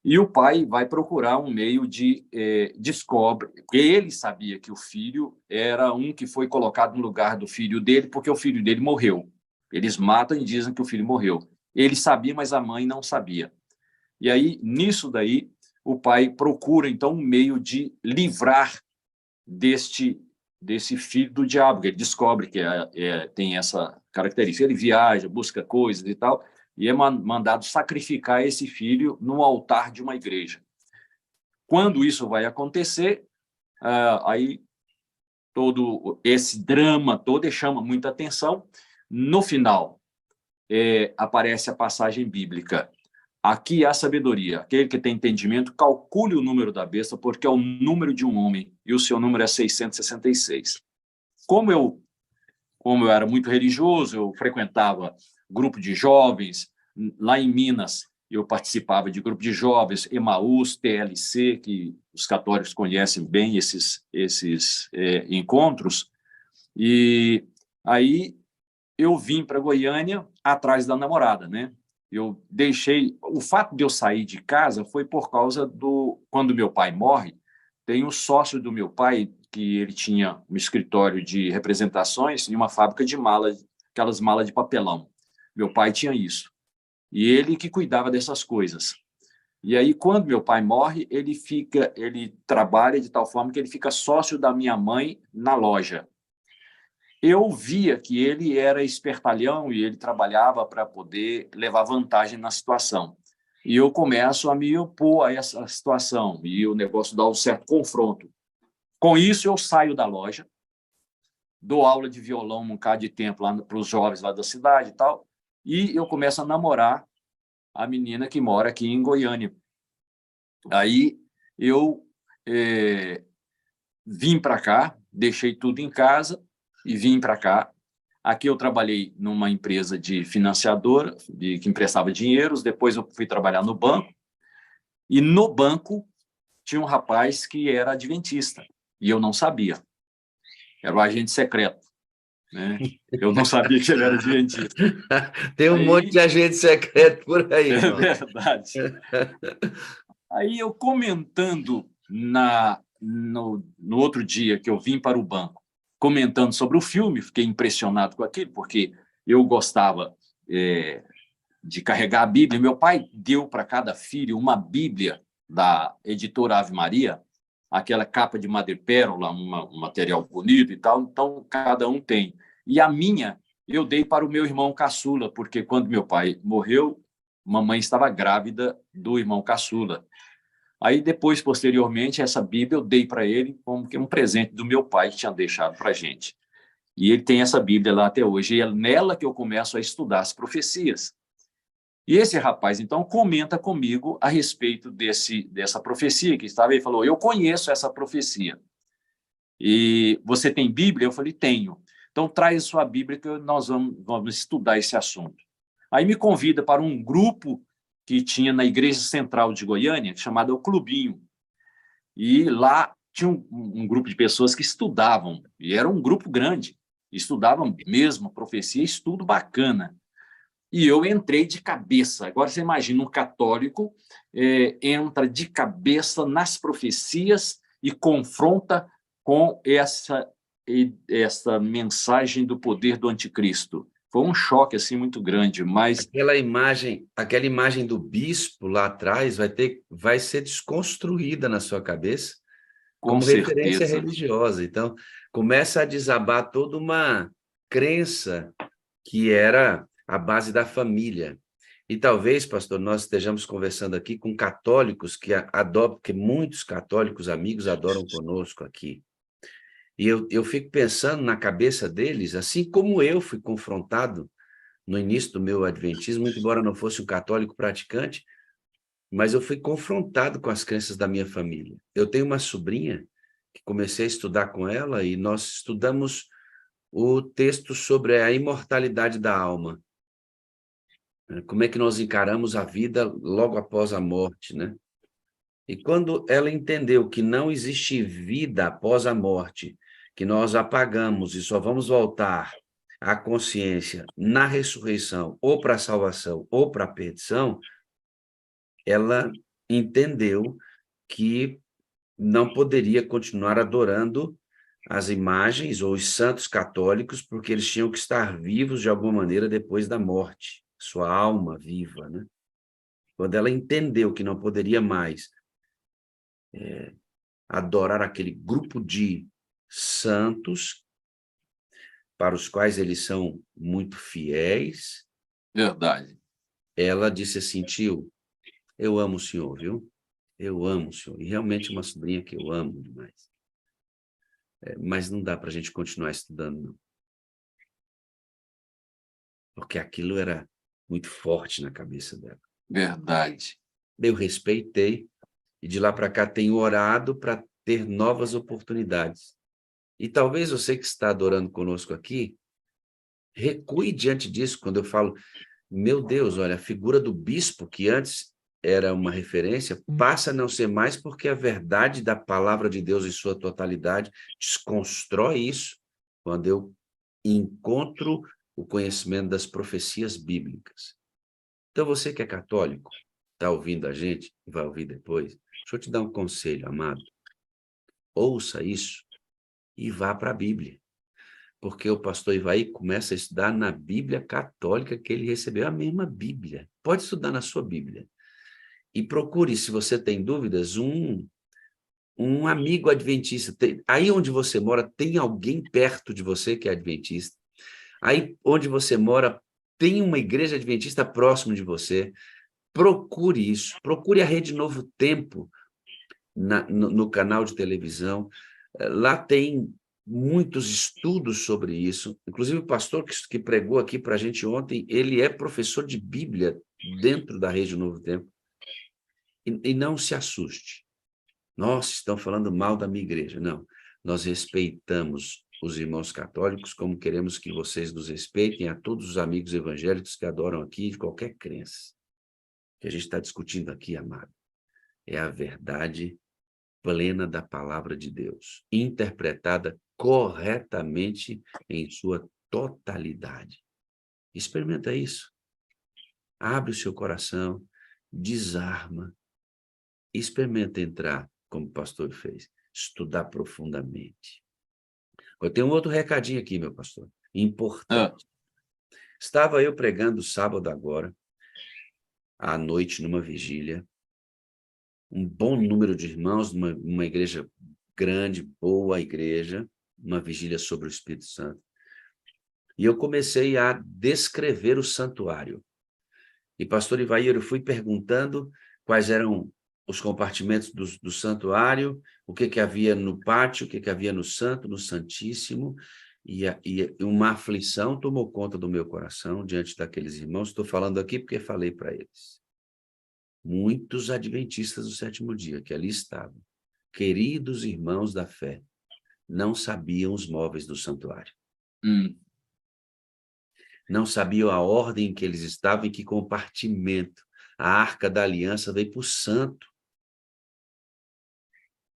E o pai vai procurar um meio descobre, porque ele sabia que o filho era um que foi colocado no lugar do filho dele, porque o filho dele morreu. Eles matam e dizem que o filho morreu. Ele sabia, mas a mãe não sabia. E aí, nisso daí, o pai procura, então, um meio de livrar desse filho do diabo, que ele descobre que tem essa característica. Ele viaja, busca coisas e tal, e é mandado sacrificar esse filho no altar de uma igreja. Quando isso vai acontecer, aí todo esse drama todo chama muita atenção. No final, aparece a passagem bíblica. Aqui há sabedoria. Aquele que tem entendimento, calcule o número da besta, porque é o número de um homem, e o seu número é 666. Como eu era muito religioso, eu frequentava grupo de jovens. Lá em Minas, eu participava de grupo de jovens, Emaús, TLC, que os católicos conhecem bem esses encontros. E aí eu vim para Goiânia atrás da namorada, né? O fato de eu sair de casa foi por causa quando meu pai morre, tem um sócio do meu pai, que ele tinha um escritório de representações e uma fábrica de malas, aquelas malas de papelão. Meu pai tinha isso. E ele que cuidava dessas coisas. E aí, quando meu pai morre, ele trabalha de tal forma que ele fica sócio da minha mãe na loja. Eu via que ele era espertalhão e ele trabalhava para poder levar vantagem na situação. E eu começo a me opor a essa situação, e o negócio dá um certo confronto. Com isso, eu saio da loja, dou aula de violão um bocado de tempo lá para os jovens lá da cidade e tal, e eu começo a namorar a menina que mora aqui em Goiânia. Aí eu vim para cá, deixei tudo em casa e vim para cá. Aqui eu trabalhei numa empresa de financiadora, que emprestava dinheiros. Depois eu fui trabalhar no banco. E no banco tinha um rapaz que era adventista, e eu não sabia. Era o agente secreto, né? Eu não sabia que ele era adventista. Tem um monte de agente secreto por aí. É verdade. Aí eu comentando no outro dia que eu vim para o banco, comentando sobre o filme, fiquei impressionado com aquilo, porque eu gostava de carregar a Bíblia. Meu pai deu para cada filho uma Bíblia da editora Ave Maria, aquela capa de madrepérola, um material bonito e tal, então cada um tem. E a minha eu dei para o meu irmão caçula, porque quando meu pai morreu, mamãe estava grávida do irmão caçula. Aí depois, posteriormente, essa Bíblia eu dei para ele como que um presente do meu pai que tinha deixado para a gente. E ele tem essa Bíblia lá até hoje, e é nela que eu começo a estudar as profecias. E esse rapaz, então, comenta comigo a respeito dessa profecia que estava aí. Ele falou, eu conheço essa profecia. E você tem Bíblia? Eu falei, tenho. Então, traz a sua Bíblia que nós vamos estudar esse assunto. Aí me convida para um grupo que tinha na Igreja Central de Goiânia, chamado O Clubinho. E lá tinha um grupo de pessoas que estudavam, e era um grupo grande, estudavam mesmo profecia, estudo bacana. E eu entrei de cabeça. Agora você imagina um católico entra de cabeça nas profecias e confronta com essa mensagem do poder do anticristo. Foi um choque assim muito grande, mas aquela imagem do bispo lá atrás vai ser desconstruída na sua cabeça como referência religiosa. Então, começa a desabar toda uma crença que era a base da família. E talvez, pastor, nós estejamos conversando aqui com católicos que adoram, porque muitos católicos amigos adoram conosco aqui. E eu fico pensando na cabeça deles, assim como eu fui confrontado no início do meu adventismo, muito embora não fosse um católico praticante, mas eu fui confrontado com as crenças da minha família. Eu tenho uma sobrinha que comecei a estudar com ela e nós estudamos o texto sobre a imortalidade da alma. Como é que nós encaramos a vida logo após a morte, né? E quando ela entendeu que não existe vida após a morte, que nós apagamos e só vamos voltar à consciência na ressurreição, ou para a salvação, ou para a perdição, ela entendeu que não poderia continuar adorando as imagens ou os santos católicos, porque eles tinham que estar vivos de alguma maneira depois da morte, sua alma viva, né? Quando ela entendeu que não poderia mais adorar aquele grupo de santos para os quais eles são muito fiéis, Verdade. ela disse assim: tio, eu amo o senhor, viu? Eu amo o senhor. E realmente é uma sobrinha que eu amo demais. Mas não dá para a gente continuar estudando, não. Porque aquilo era muito forte na cabeça dela. Verdade. Eu respeitei, e de lá para cá tenho orado para ter novas oportunidades. E talvez você que está adorando conosco aqui, recue diante disso, quando eu falo, meu Deus, olha, a figura do bispo, que antes era uma referência, passa a não ser mais, porque a verdade da palavra de Deus em sua totalidade desconstrói isso, quando eu encontro o conhecimento das profecias bíblicas. Então, você que é católico, está ouvindo a gente, vai ouvir depois, deixa eu te dar um conselho, amado. Ouça isso e vá para a Bíblia. Porque o pastor Ivaí começa a estudar na Bíblia católica que ele recebeu, a mesma Bíblia. Pode estudar na sua Bíblia. E procure, se você tem dúvidas, um amigo adventista. Aí onde você mora, tem alguém perto de você que é adventista. Aí onde você mora, tem uma igreja adventista próximo de você. Procure isso. Procure a Rede Novo Tempo no canal de televisão. Lá tem muitos estudos sobre isso. Inclusive, o pastor que pregou aqui para a gente ontem, ele é professor de Bíblia dentro da Rede Novo Tempo. E não se assuste. Nossa, estão falando mal da minha igreja. Não, nós respeitamos os irmãos católicos como queremos que vocês nos respeitem, a todos os amigos evangélicos que adoram aqui de qualquer crença. O que a gente está discutindo aqui, amado, é a verdade plena da palavra de Deus, interpretada corretamente em sua totalidade. Experimenta isso. Abre o seu coração, desarma, experimenta entrar, como o pastor fez, estudar profundamente. Eu tenho um outro recadinho aqui, meu pastor, importante. Estava eu pregando sábado agora, à noite, numa vigília, um bom número de irmãos, uma igreja grande, boa igreja, uma vigília sobre o Espírito Santo. E eu comecei a descrever o santuário. E, pastor Ivaí, eu fui perguntando quais eram os compartimentos do santuário, o que havia no pátio, o que havia no santo, no santíssimo, e uma aflição tomou conta do meu coração diante daqueles irmãos. Estou falando aqui porque falei para eles. Muitos adventistas do sétimo dia que ali estavam, queridos irmãos da fé, não sabiam os móveis do santuário. Não sabiam a ordem em que eles estavam, em que compartimento. A Arca da Aliança veio para o santo.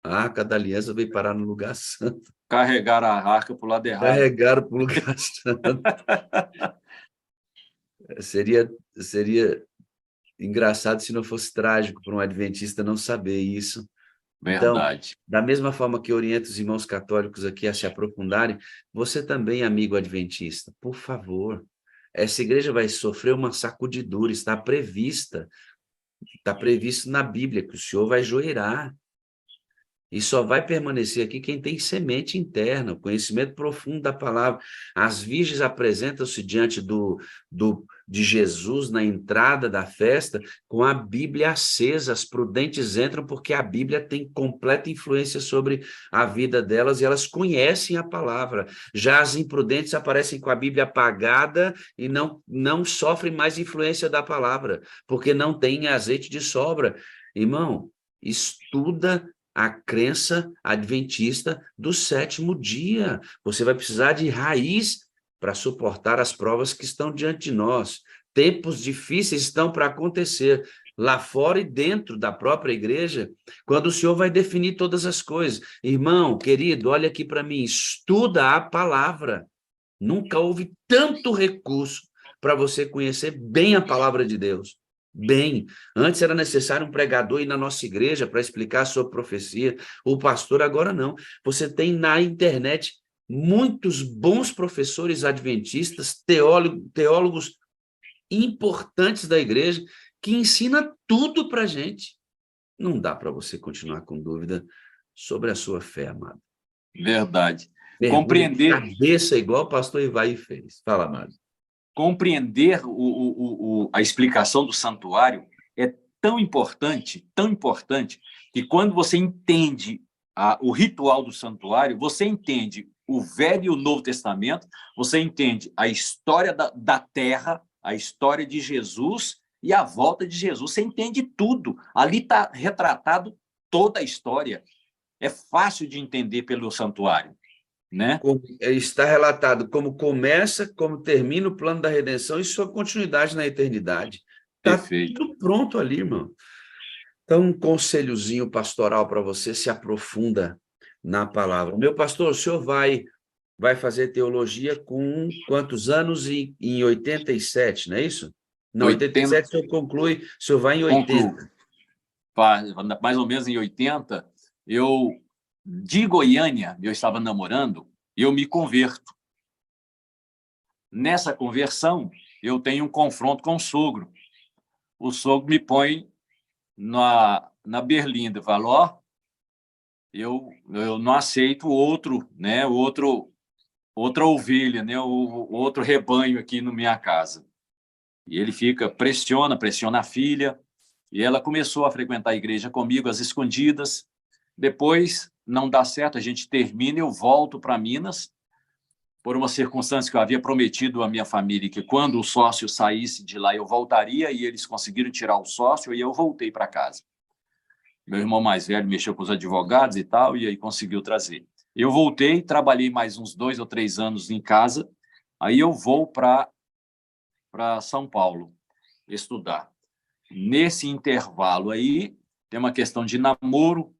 A Arca da Aliança veio parar no lugar santo. Carregaram a arca para o lado errado. Carregaram para o lugar santo. Seria engraçado se não fosse trágico para um adventista não saber isso. Verdade. Então, da mesma forma que oriento os irmãos católicos aqui a se aprofundarem, você também, amigo adventista, por favor, essa igreja vai sofrer uma sacudidura, está previsto na Bíblia que o Senhor vai joeirar. E só vai permanecer aqui quem tem semente interna, o conhecimento profundo da palavra. As virgens apresentam-se diante de Jesus na entrada da festa com a Bíblia acesa. As prudentes entram porque a Bíblia tem completa influência sobre a vida delas e elas conhecem a palavra. Já as imprudentes aparecem com a Bíblia apagada e não sofrem mais influência da palavra, porque não tem azeite de sobra. Irmão, estuda a crença adventista do sétimo dia. Você vai precisar de raiz para suportar as provas que estão diante de nós. Tempos difíceis estão para acontecer, lá fora e dentro da própria igreja, quando o Senhor vai definir todas as coisas. Irmão, querido, olha aqui para mim, estuda a palavra. Nunca houve tanto recurso para você conhecer bem a palavra de Deus. Bem, antes era necessário um pregador ir na nossa igreja para explicar a sua profecia, o pastor, agora não. Você tem na internet muitos bons professores adventistas, teólogos importantes da igreja, que ensina tudo para a gente. Não dá para você continuar com dúvida sobre a sua fé, amado. Verdade. Mergulhe Compreender... cabeça igual o pastor Ivaí fez. Fala, amado. Compreender a explicação do santuário é tão importante, que quando você entende o ritual do santuário, você entende o Velho e o Novo Testamento, você entende a história da terra, a história de Jesus e a volta de Jesus. Você entende tudo. Ali está retratado toda a história. É fácil de entender pelo santuário, né? Está relatado como começa, como termina o plano da redenção e sua continuidade na eternidade. Está tudo pronto ali, irmão. Então, um conselhozinho pastoral para você, se aprofunda na palavra. Meu pastor, o senhor vai fazer teologia com quantos anos? Em 87, não é isso? Não, 87 o senhor conclui, o senhor vai em 80. Mais ou menos em 80, de Goiânia, eu estava namorando, eu me converto. Nessa conversão, eu tenho um confronto com o sogro. O sogro me põe na berlinda, fala, ó, eu não aceito né, outra ovelha, né, o outro rebanho aqui na minha casa. E ele pressiona a filha, e ela começou a frequentar a igreja comigo, às escondidas. Depois, não dá certo, a gente termina, eu volto para Minas, por uma circunstância que eu havia prometido à minha família, que quando o sócio saísse de lá, eu voltaria, e eles conseguiram tirar o sócio, e eu voltei para casa. Meu irmão mais velho mexeu com os advogados e tal, e aí conseguiu trazer. Eu voltei, trabalhei mais uns 2 ou 3 anos em casa, aí eu vou para São Paulo estudar. Nesse intervalo aí, tem uma questão de namoro.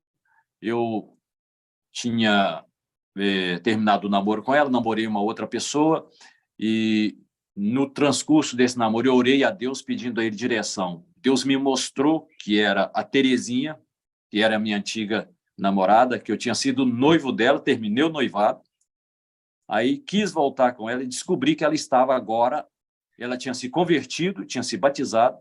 Eu tinha terminado o namoro com ela, namorei uma outra pessoa, e no transcurso desse namoro eu orei a Deus pedindo a ele direção. Deus me mostrou que era a Terezinha, que era a minha antiga namorada, que eu tinha sido noivo dela, terminei o noivado, aí quis voltar com ela e descobri que ela estava agora, ela tinha se convertido, tinha se batizado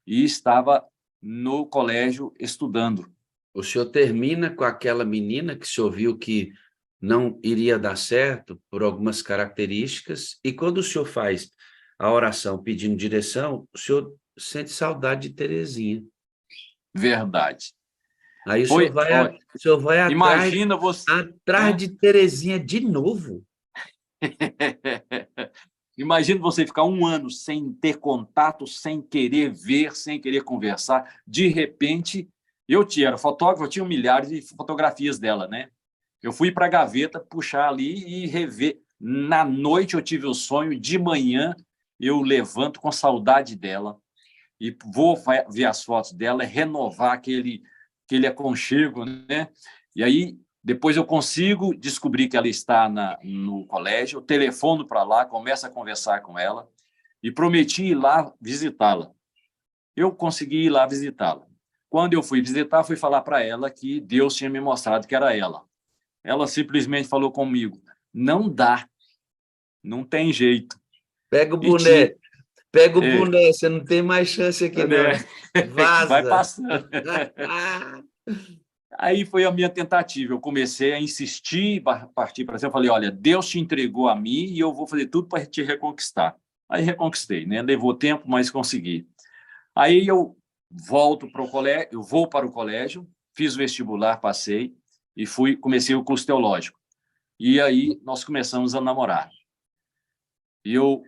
e estava no colégio estudando. O senhor termina com aquela menina que o senhor viu que não iria dar certo por algumas características, e quando o senhor faz a oração pedindo direção, o senhor sente saudade de Terezinha. Verdade. Aí o senhor vai atrás de Terezinha de novo. Imagina você ficar 1 ano sem ter contato, sem querer ver, sem querer conversar. De repente, eu era fotógrafo, eu tinha milhares de fotografias dela, né? Eu fui para a gaveta, puxar ali e rever. Na noite eu tive o sonho, de manhã eu levanto com saudade dela e vou ver as fotos dela, renovar aquele aconchego, né? E aí, depois eu consigo descobrir que ela está no colégio, eu telefono para lá, começo a conversar com ela e prometi ir lá visitá-la. Eu consegui ir lá visitá-la. Quando eu fui visitar, fui falar para ela que Deus tinha me mostrado que era ela. Ela simplesmente falou comigo, não dá, não tem jeito. Pega o boné, você não tem mais chance aqui, não. Vaza. Vai passando. Aí foi a minha tentativa. Eu comecei a insistir, partir para cima. Eu falei, olha, Deus te entregou a mim e eu vou fazer tudo para te reconquistar. Aí reconquistei, né? Levou tempo, mas consegui. Aí eu volto para o colégio, eu vou para o colégio, fiz o vestibular, passei e comecei o curso teológico. E aí nós começamos a namorar.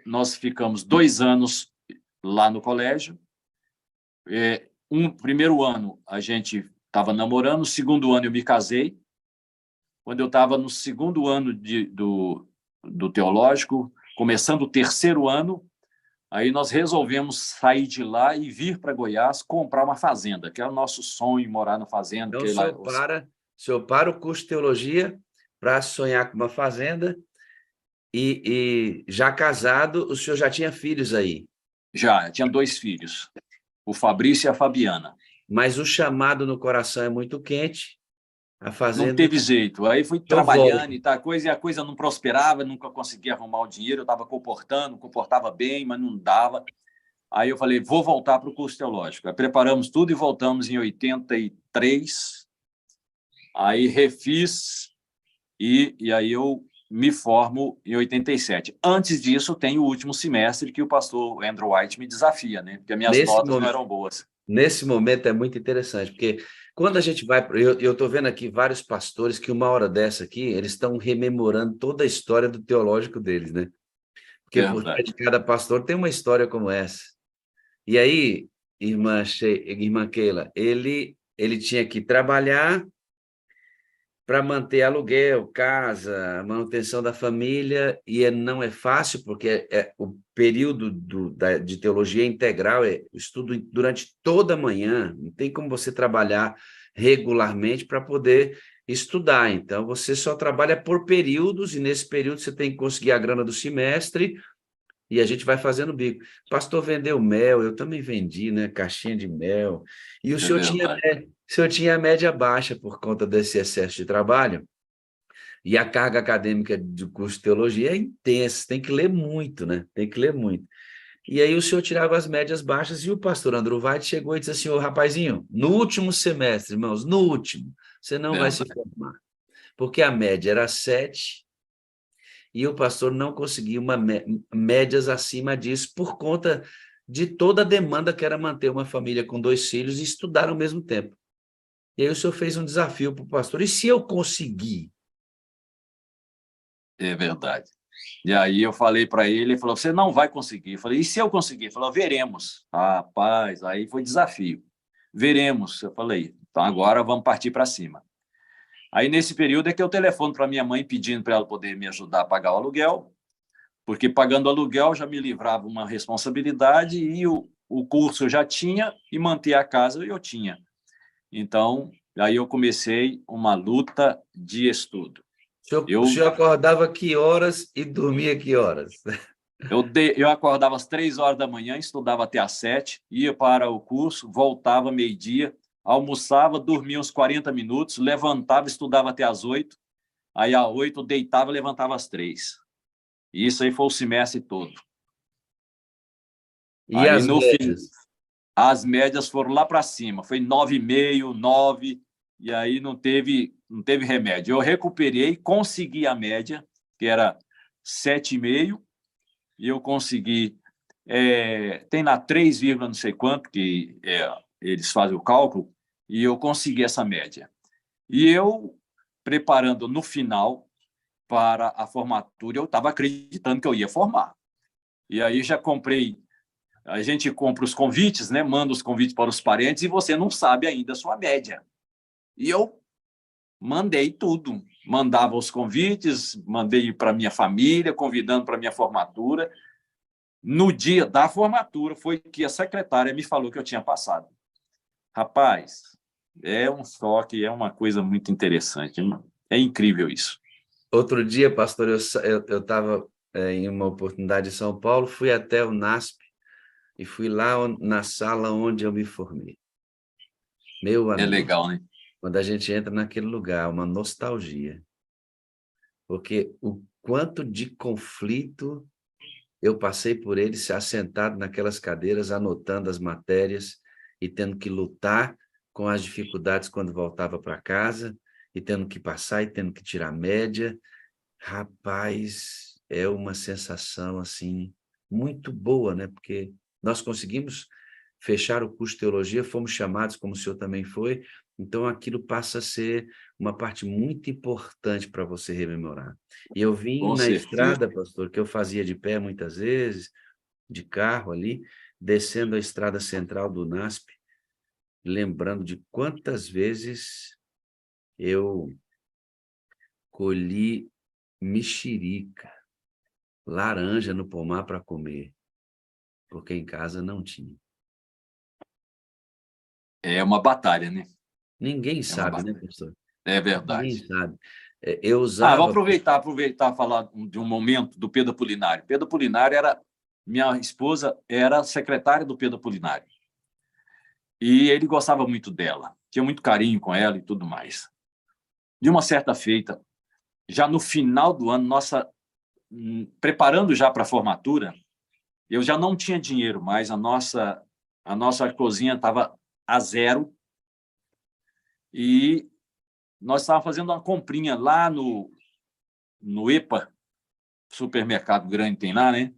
Nós ficamos 2 anos lá no colégio. Primeiro ano a gente estava namorando, no segundo ano eu me casei. Quando eu estava no segundo ano do teológico, começando o terceiro ano, aí nós resolvemos sair de lá e vir para Goiás comprar uma fazenda, que era o nosso sonho, morar na fazenda. Então, o senhor para o curso de teologia para sonhar com uma fazenda e já casado, o senhor já tinha filhos aí? Já, tinha 2 filhos, o Fabrício e a Fabiana. Mas o chamado no coração é muito quente, a fazenda... Não teve jeito. Aí fui trabalhando e a coisa não prosperava, nunca conseguia arrumar o dinheiro, eu estava comportava bem, mas não dava. Aí eu falei, vou voltar para o curso teológico. Aí preparamos tudo e voltamos em 83. Aí refiz e aí eu me formo em 87. Antes disso, tem o último semestre que o pastor Andrew White me desafia, né? Porque minhas notas não eram boas. Nesse momento é muito interessante, porque quando a gente vai... Eu estou vendo aqui vários pastores que uma hora dessa aqui, eles estão rememorando toda a história do teológico deles, né? Porque por trás de cada pastor tem uma história como essa. E aí, irmã Keila, ele tinha que trabalhar para manter aluguel, casa, manutenção da família, e não é fácil, porque o período de teologia integral é estudo durante toda a manhã, não tem como você trabalhar regularmente para poder estudar, então você só trabalha por períodos, e nesse período você tem que conseguir a grana do semestre, e a gente vai fazendo bico. O pastor vendeu mel, eu também vendi, né, caixinha de mel, e o senhor tinha a média baixa por conta desse excesso de trabalho, e a carga acadêmica do curso de teologia é intensa, tem que ler muito, né? Tem que ler muito. E aí o senhor tirava as médias baixas e o pastor Andrew White chegou e disse assim, ô rapazinho, no último semestre, irmãos, no último, você não vai se formar, porque a média era 7, e o pastor não conseguia médias acima disso por conta de toda a demanda que era manter uma família com 2 filhos e estudar ao mesmo tempo. E aí o senhor fez um desafio para o pastor, e se eu conseguir? É verdade. E aí eu falei para ele falou, você não vai conseguir. Eu falei, e se eu conseguir? Ele falou, veremos. Rapaz, aí foi desafio. Veremos. Eu falei, então agora vamos partir para cima. Aí, nesse período, é que eu telefono para minha mãe pedindo para ela poder me ajudar a pagar o aluguel, porque pagando aluguel já me livrava uma responsabilidade e o curso eu já tinha e manter a casa eu tinha. Então, aí eu comecei uma luta de estudo. O senhor acordava que horas e dormia que horas? Eu acordava às 3 horas da manhã, estudava até às 7, ia para o curso, voltava meio-dia, almoçava, dormia uns 40 minutos, levantava, estudava até às 8, aí às 8 deitava, levantava às 3. E isso aí foi o semestre todo. E aí, as médias? As médias foram lá para cima, foi 9,5, 9, e aí não teve remédio. Eu recuperei, consegui a média, que era 7,5, e eu consegui, tem lá 3, não sei quanto, que eles fazem o cálculo, e eu consegui essa média. E eu, preparando no final para a formatura, eu estava acreditando que eu ia formar. E aí já comprei, a gente compra os convites, né? Manda os convites para os parentes e você não sabe ainda a sua média. E eu mandei tudo, mandava os convites, mandei para minha família, convidando para minha formatura. No dia da formatura foi que a secretária me falou que eu tinha passado. Rapaz, é um choque, é uma coisa muito interessante. É incrível isso. Outro dia, pastor, eu estava em uma oportunidade em São Paulo, fui até o NASP e fui lá na sala onde eu me formei. Meu amigo, é legal, né? Quando a gente entra naquele lugar, uma nostalgia. Porque o quanto de conflito eu passei por ele, se assentado naquelas cadeiras, anotando as matérias e tendo que lutar com as dificuldades quando voltava para casa, e tendo que passar e tendo que tirar média. Rapaz, é uma sensação, assim, muito boa, né? Porque nós conseguimos fechar o curso de teologia, fomos chamados, como o senhor também foi, então aquilo passa a ser uma parte muito importante para você rememorar. E eu vim Com na certeza. estrada, pastor, que eu fazia de pé muitas vezes, de carro ali, descendo a estrada central do NASP, lembrando de quantas vezes eu colhi mexerica, laranja no pomar para comer, porque em casa não tinha. É uma batalha, né? Ninguém É uma sabe, né, batalha. professor? É Ninguém verdade. sabe. Eu Vou usava... aproveitar e falar de um momento do Pedro Apolinário. Pedro Apolinário minha esposa era secretária do Pedro Apolinário. E ele gostava muito dela, tinha muito carinho com ela e tudo mais. De uma certa feita, já no final do ano, preparando já para a formatura, eu já não tinha dinheiro mais, a nossa cozinha estava a zero e nós estávamos fazendo uma comprinha lá no EPA, supermercado grande tem lá, né?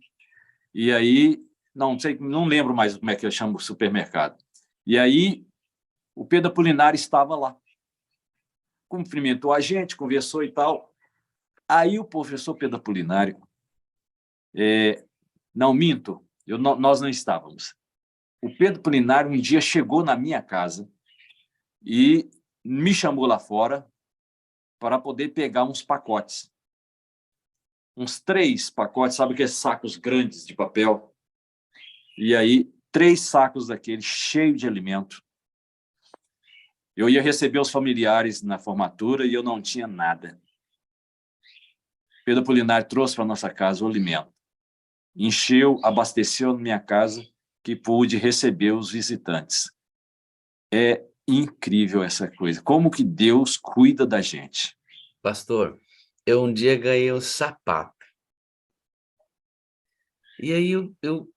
E aí, não sei, não lembro mais como é que eu chamo o supermercado. E aí, o Pedro Apolinário estava lá. Cumprimentou a gente, conversou e tal. Aí o professor Pedro Apolinário, não minto, nós não estávamos. O Pedro Apolinário um dia chegou na minha casa e me chamou lá fora para poder pegar uns pacotes. Uns 3 pacotes, sabe aqueles sacos grandes de papel? E aí, 3 sacos daqueles cheios de alimento. Eu ia receber os familiares na formatura e eu não tinha nada. Pedro Apolinário trouxe para a nossa casa o alimento. Encheu, abasteceu na minha casa, que pude receber os visitantes. É incrível essa coisa. Como que Deus cuida da gente. Pastor, eu um dia ganhei um sapato. E aí eu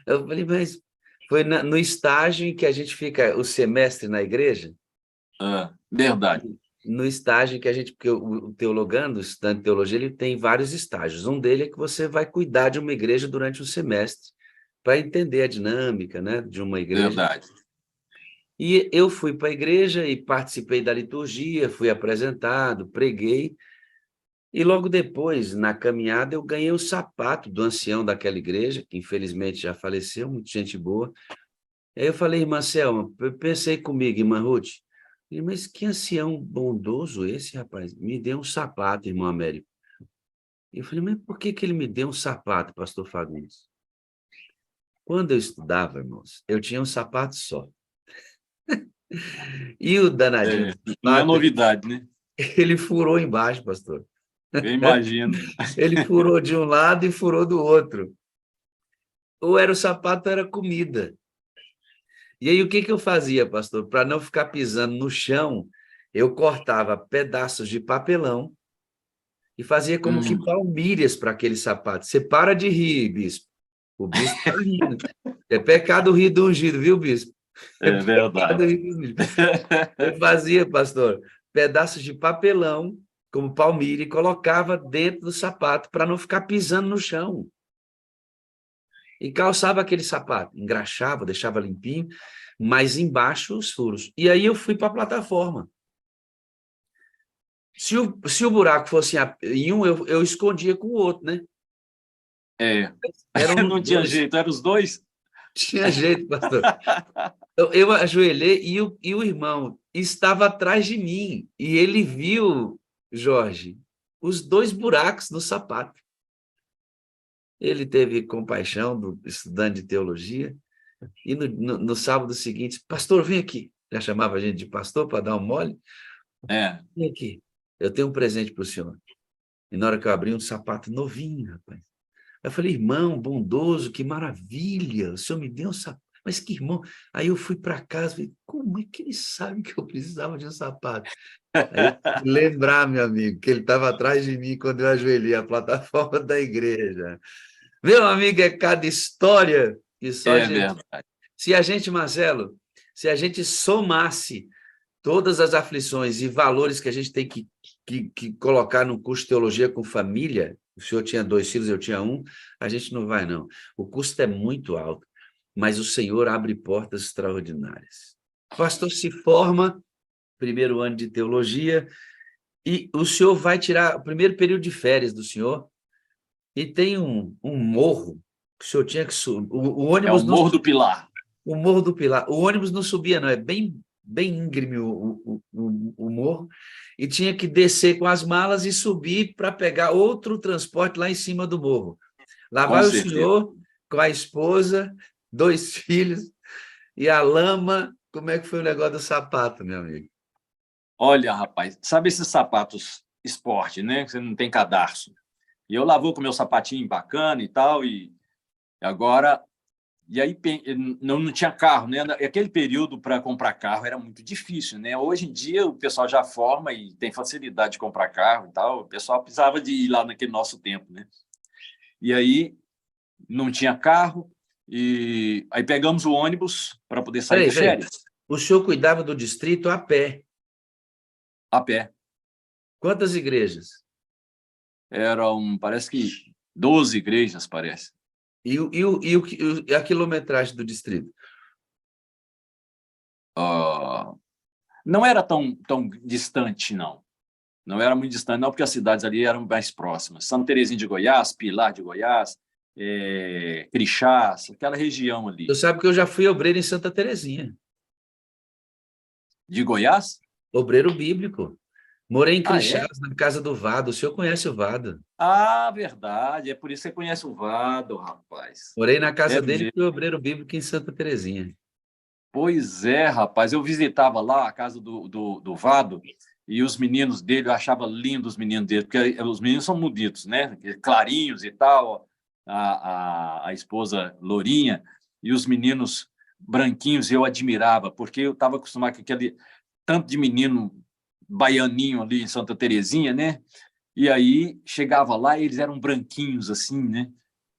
falei, mas foi no estágio em que a gente fica o semestre na igreja? Verdade. No estágio que a gente, porque o teologando, o estudante de teologia, ele tem vários estágios. Um dele é que você vai cuidar de uma igreja durante um semestre, para entender a dinâmica, né, de uma igreja. Verdade. E eu fui para a igreja e participei da liturgia, fui apresentado, preguei, e logo depois, na caminhada, eu ganhei o sapato do ancião daquela igreja, que infelizmente já faleceu, muita gente boa. Aí eu falei, irmã Selma, eu pensei comigo, irmã Ruth, mas que ancião bondoso esse, rapaz? Me deu um sapato, irmão Américo. E eu falei, mas por que ele me deu um sapato, pastor Fagundes? Quando eu estudava, irmãos, eu tinha um sapato só. E o danadinho... Não é novidade, né? Ele furou embaixo, pastor. Eu imagino. Ele furou de um lado e furou do outro. Ou era o sapato, ou era comida. E aí, o que eu fazia, pastor? Para não ficar pisando no chão, eu cortava pedaços de papelão e fazia como que palmilhas para aquele sapato. Você para de rir, bispo. O bispo está rindo. É pecado rir do ungido, viu, bispo? É verdade. Eu fazia, pastor, pedaços de papelão, como palmilha, e colocava dentro do sapato para não ficar pisando no chão. E calçava aquele sapato, engraxava, deixava limpinho, mas embaixo os furos. E aí eu fui para a plataforma. Se o buraco fosse em um, eu escondia com o outro, né? Não tinha jeito, eram os dois? Tinha jeito, pastor. Eu ajoelhei e o irmão estava atrás de mim. E ele viu, Jorge, os 2 buracos no sapato. Ele teve compaixão do estudante de teologia. E no sábado seguinte, pastor, vem aqui. Já chamava a gente de pastor para dar um mole. Vem aqui. Eu tenho um presente para o senhor. E na hora que eu abri, um sapato novinho, rapaz. Eu falei, irmão, bondoso, que maravilha. O senhor me deu um sapato. Mas que irmão. Aí eu fui para casa e falei, como é que ele sabe que eu precisava de um sapato? Aí eu fui lembrar, meu amigo, que ele estava atrás de mim quando eu ajoelhei a plataforma da igreja. Meu amigo, é cada história que só a gente... Verdade. Se a gente, Marcelo, se a gente somasse todas as aflições e valores que a gente tem que colocar no curso de teologia com família, o senhor tinha 2 filhos, eu tinha 1, a gente não vai, não. O custo é muito alto, mas o Senhor abre portas extraordinárias. O pastor se forma, primeiro ano de teologia, e o senhor vai tirar o primeiro período de férias do senhor, e tem um morro que o senhor tinha que subir. O ônibus o Morro do Pilar. O Morro do Pilar. O ônibus não subia, não, é bem íngreme o morro, e tinha que descer com as malas e subir para pegar outro transporte lá em cima do morro. Lá vai o senhor com a esposa, 2 filhos, e a lama. Como é que foi o negócio do sapato, meu amigo? Olha, rapaz, sabe esses sapatos esporte, né? Que você não tem cadarço. E eu lá vou com meu sapatinho bacana e tal, e agora... E aí não tinha carro, né? Aquele período para comprar carro era muito difícil, né? Hoje em dia o pessoal já forma e tem facilidade de comprar carro e tal. O pessoal precisava de ir lá naquele nosso tempo, né? E aí não tinha carro, e aí pegamos o ônibus para poder sair de férias. O senhor cuidava do distrito a pé? A pé. Quantas igrejas? Eram, parece que 12 igrejas, parece. E a quilometragem do distrito? Não era tão distante, não. Não era muito distante, não, porque as cidades ali eram mais próximas. Santa Terezinha de Goiás, Pilar de Goiás, Crixás, aquela região ali. Você sabe que eu já fui obreiro em Santa Terezinha. De Goiás? Obreiro bíblico. Morei em Crixás, É? na casa do Vado. O senhor conhece o Vado? Ah, verdade. É por isso que você conhece o Vado, rapaz. Morei na casa dele e fui obreiro bíblico em Santa Terezinha. Pois é, rapaz. Eu visitava lá a casa do Vado, e os meninos dele, eu achava lindo os meninos dele, porque os meninos são bonitos, né? Clarinhos e tal, a esposa lourinha, e os meninos branquinhos eu admirava, porque eu estava acostumado com aquele tanto de menino baianinho ali em Santa Terezinha, né? E aí chegava lá e eles eram branquinhos assim, né?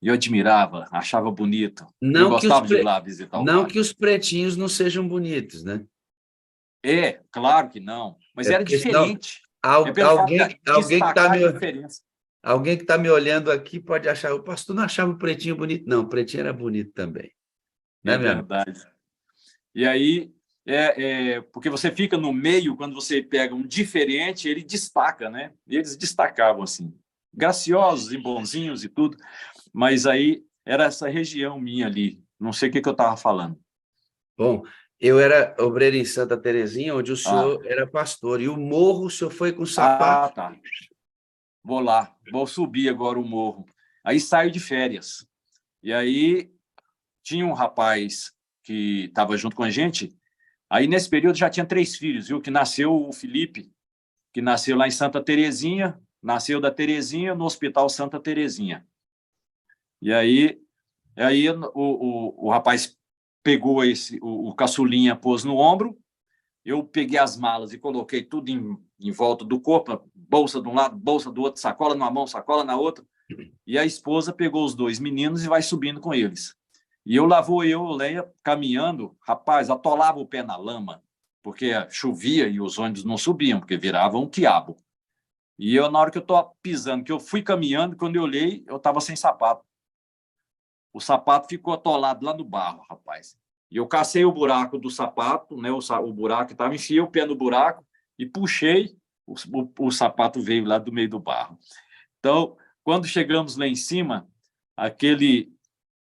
E eu admirava, achava bonito. Eu gostava de ir lá visitar o Não Vado. que os pretinhos não sejam bonitos, né? Claro que não, mas era diferente. Alguém que está me olhando aqui pode achar, o pastor não achava o pretinho bonito. Não, o pretinho era bonito também. Não é verdade. E aí, porque você fica no meio, quando você pega um diferente, ele destaca, né? E eles destacavam, assim, graciosos e bonzinhos e tudo, mas aí era essa região minha ali. Não sei o que eu estava falando. Bom, eu era obreiro em Santa Terezinha, onde o senhor era pastor, e o morro o senhor foi com sapato. Tá. Vou lá, vou subir agora o morro. Aí saio de férias. E aí tinha um rapaz que estava junto com a gente. Aí, nesse período, já tinha 3 filhos, viu? Que nasceu o Felipe, que nasceu lá em Santa Terezinha, nasceu da Terezinha no Hospital Santa Terezinha. E aí o rapaz pegou o caçulinha, pôs no ombro, eu peguei as malas e coloquei tudo em volta do corpo, bolsa de um lado, bolsa do outro, sacola numa mão, sacola na outra, e a esposa pegou os 2 meninos e vai subindo com eles. E lá vou eu, Leia, caminhando, rapaz, atolava o pé na lama, porque chovia e os ônibus não subiam, porque viravam um quiabo. E eu, na hora que eu estou pisando, que eu fui caminhando, quando eu olhei, eu estava sem sapato. O sapato ficou atolado lá no barro, rapaz. E eu cacei o buraco do sapato, né? O buraco estava, enfiei o pé no buraco e puxei, o sapato veio lá do meio do barro. Então, quando chegamos lá em cima,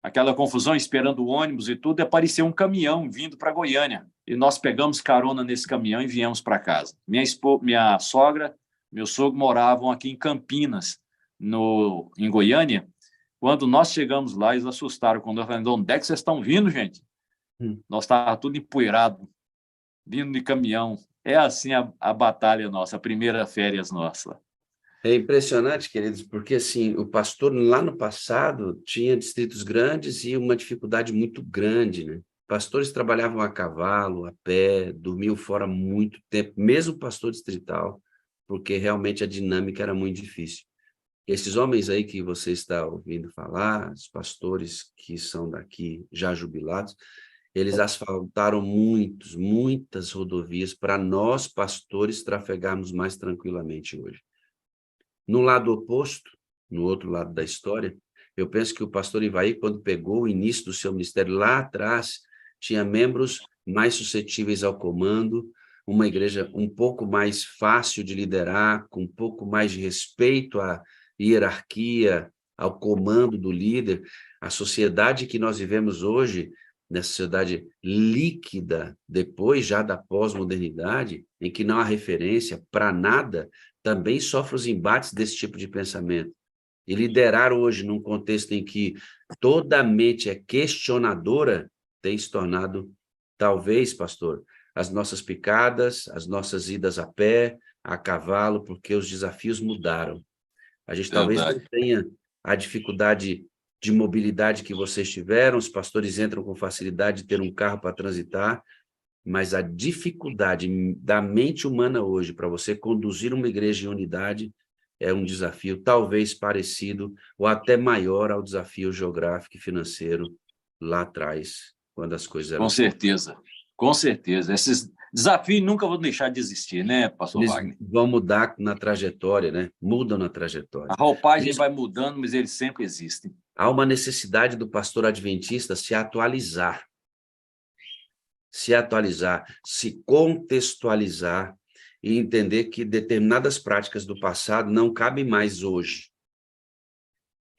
aquela confusão, esperando o ônibus e tudo, apareceu um caminhão vindo para Goiânia. E nós pegamos carona nesse caminhão e viemos para casa. Minha sogra, meu sogro moravam aqui em Campinas, em Goiânia. Quando nós chegamos lá, eles assustaram. Quando eu falei, onde é que vocês estão vindo, gente? Nós estávamos tudo empoeirado, vindo de caminhão. É assim a batalha nossa, a primeira férias nossa. É impressionante, queridos, porque assim, o pastor lá no passado tinha distritos grandes e uma dificuldade muito grande, né? Pastores trabalhavam a cavalo, a pé, dormiam fora muito tempo, mesmo pastor distrital, porque realmente a dinâmica era muito difícil. Esses homens aí que você está ouvindo falar, os pastores que são daqui já jubilados, Eles asfaltaram muitas rodovias para nós, pastores, trafegarmos mais tranquilamente hoje. No lado oposto, no outro lado da história, eu penso que o pastor Ivaí, quando pegou o início do seu ministério lá atrás, tinha membros mais suscetíveis ao comando, uma igreja um pouco mais fácil de liderar, com um pouco mais de respeito à hierarquia, ao comando do líder. A sociedade que nós vivemos hoje, nessa sociedade líquida, depois já da pós-modernidade, em que não há referência para nada, também sofre os embates desse tipo de pensamento. E liderar hoje, num contexto em que toda a mente é questionadora, tem se tornado, talvez, pastor, as nossas picadas, as nossas idas a pé, a cavalo, porque os desafios mudaram. A gente talvez não tenha a dificuldade de mobilidade que vocês tiveram, os pastores entram com facilidade de ter um carro para transitar, mas a dificuldade da mente humana hoje para você conduzir uma igreja em unidade é um desafio talvez parecido ou até maior ao desafio geográfico e financeiro lá atrás, quando as coisas eram... Com certeza, com certeza. Esses desafios nunca vão deixar de existir, né, pastor Eles Wagner? vão mudar na trajetória, né? Mudam na trajetória. A roupagem vai mudando, mas eles sempre existem. Há uma necessidade do pastor adventista se atualizar, se contextualizar e entender que determinadas práticas do passado não cabem mais hoje.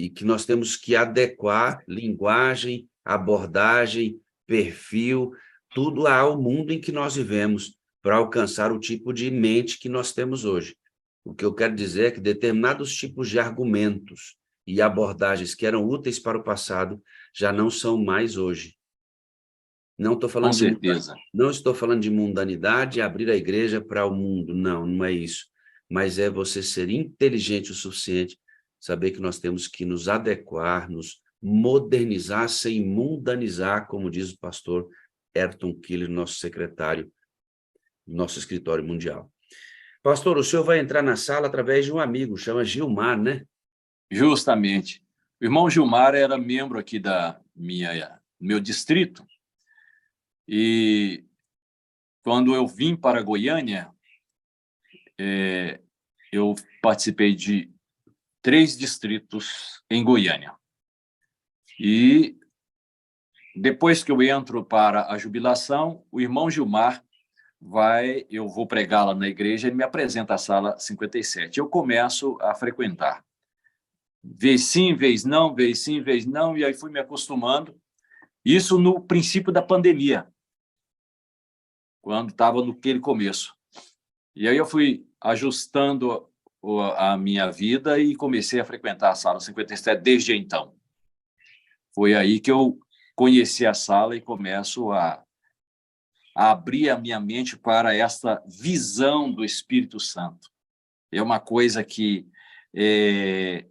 E que nós temos que adequar linguagem, abordagem, perfil, tudo ao mundo em que nós vivemos, para alcançar o tipo de mente que nós temos hoje. O que eu quero dizer é que determinados tipos de argumentos e abordagens que eram úteis para o passado já não são mais hoje. Não estou falando Com certeza. Não estou falando de mundanidade, abrir a igreja para o mundo. Não, não é isso. Mas é você ser inteligente o suficiente, saber que nós temos que nos adequar, nos modernizar sem mundanizar, como diz o pastor Ayrton Killer, nosso secretário, nosso escritório mundial. Pastor, o senhor vai entrar na sala através de um amigo, chama Gilmar, né? Justamente. O irmão Gilmar era membro aqui da meu distrito, e quando eu vim para Goiânia, eu participei de 3 distritos em Goiânia. E depois que eu entro para a jubilação, o irmão Gilmar eu vou pregar lá na igreja, ele me apresenta a sala 57. Eu começo a frequentar. Vez sim, vez não, vez sim, vez não, e aí fui me acostumando. Isso no princípio da pandemia, quando estava naquele começo. E aí eu fui ajustando a minha vida e comecei a frequentar a sala 57 desde então. Foi aí que eu conheci a sala e começo a abrir a minha mente para essa visão do Espírito Santo. É uma coisa que é